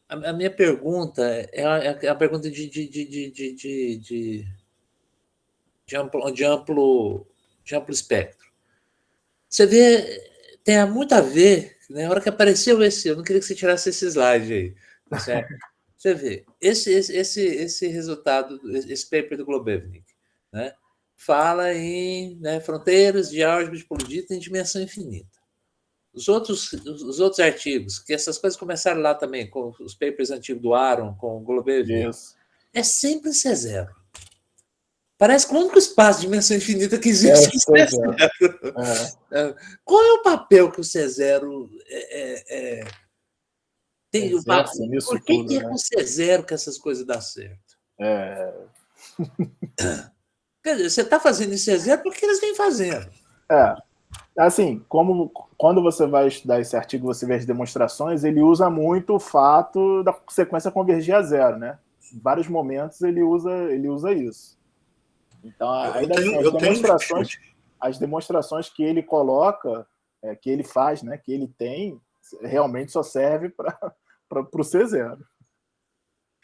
a minha pergunta é a pergunta de amplo espectro. Você vê, tem muito a ver, né? Na hora que apareceu eu não queria que você tirasse esse slide aí, tá certo? Você vê, esse resultado, esse paper do Globevnik, né, fala em, né, fronteiras de álgebra de Polyditta em dimensão infinita. Os outros artigos, que essas coisas começaram lá também, com os papers antigos do Aaron, com o Globevnik, é sempre C0. Parece que o único espaço de dimensão infinita que existe é o C0. Qual é o papel que o C0 tem? Por que é com o C0 que essas coisas dão certo? Quer dizer, você está fazendo em C0 porque eles vêm fazendo. Assim, quando você vai estudar esse artigo, você vê as demonstrações, ele usa muito o fato da sequência convergir a zero, né? Em vários momentos ele usa isso. Então, as demonstrações que ele coloca, que ele faz, né, que ele tem, realmente só serve para o C0.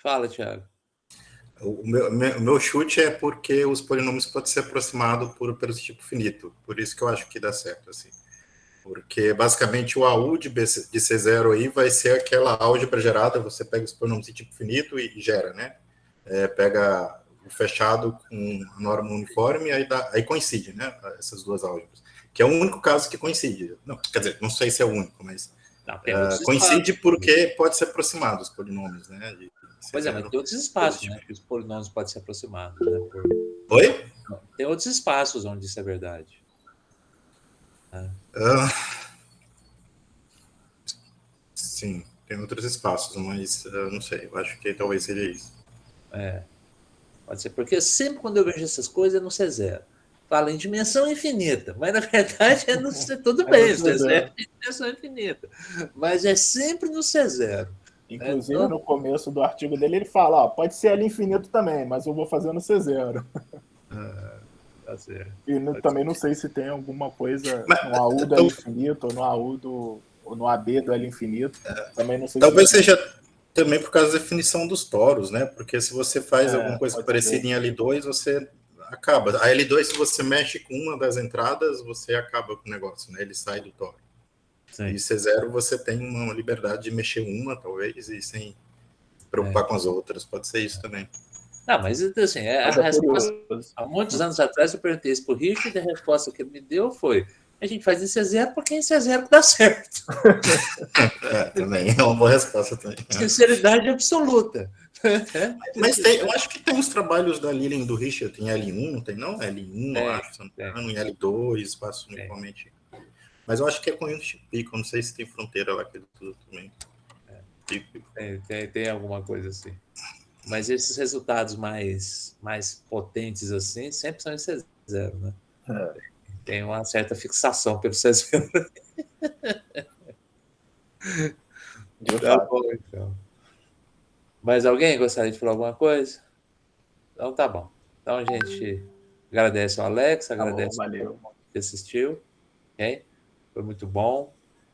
Fala, Thiago. O meu chute é porque os polinômios podem ser aproximados pelo tipo finito. Por isso que eu acho que dá certo, assim. Porque, basicamente, o AU de C0 aí vai ser aquela álgebra gerada, você pega os polinômios de tipo finito e gera, né? Pega o fechado com a norma uniforme e aí coincide, né? Essas duas álgebras. Que é o único caso que coincide. Não, quer dizer, não sei se é o único, mas coincide porque pode ser aproximado os polinômios, né? Pois é, mas tem outros espaços, né, que os polinômios podem ser aproximados. Né, Oi? Tem outros espaços onde isso é verdade. Sim, tem outros espaços, mas não sei, eu acho que talvez seria isso. Pode ser, porque sempre quando eu vejo essas coisas é no C0. Fala em dimensão infinita, mas na verdade é no C. Tudo bem, o C0 é dimensão infinita, mas é sempre no C0. Inclusive, no começo do artigo dele, ele fala, pode ser L infinito também, mas eu vou fazer no C0. Tá certo. E também não sei se tem alguma coisa no AU do L infinito, ou no AU ou no AB do L infinito. Também não sei. Talvez seja também por causa da definição dos toros, né? Porque se você faz alguma coisa parecida em L2, você acaba. A L2, se você mexe com uma das entradas, você acaba com o negócio, né? Ele sai do Tor. Sim. E C0 você tem uma liberdade de mexer uma, talvez, e sem preocupar com as outras. Pode ser isso também. Não, mas assim, a Mas é resposta, curioso. há muitos anos atrás eu perguntei isso para o Richard e a resposta que ele me deu foi: a gente faz em C0 porque em C0 que dá certo. Também é uma boa resposta também. Sinceridade absoluta. Mas eu acho que tem uns trabalhos da Lilian e do Richard em L1, não tem não? L1, eu acho, se não me engano, em L2, espaço uniformemente. Mas eu acho que é com Unity Pico, não sei se tem fronteira lá que tudo também. Tem alguma coisa assim. Mas esses resultados mais potentes assim sempre são em C0, né? Tem uma certa fixação pelo C0. Tá bom, então. Mas alguém gostaria de falar alguma coisa? Então tá bom. Então a gente agradece ao Alex, agradece valeu. que assistiu. Okay? Foi muito bom.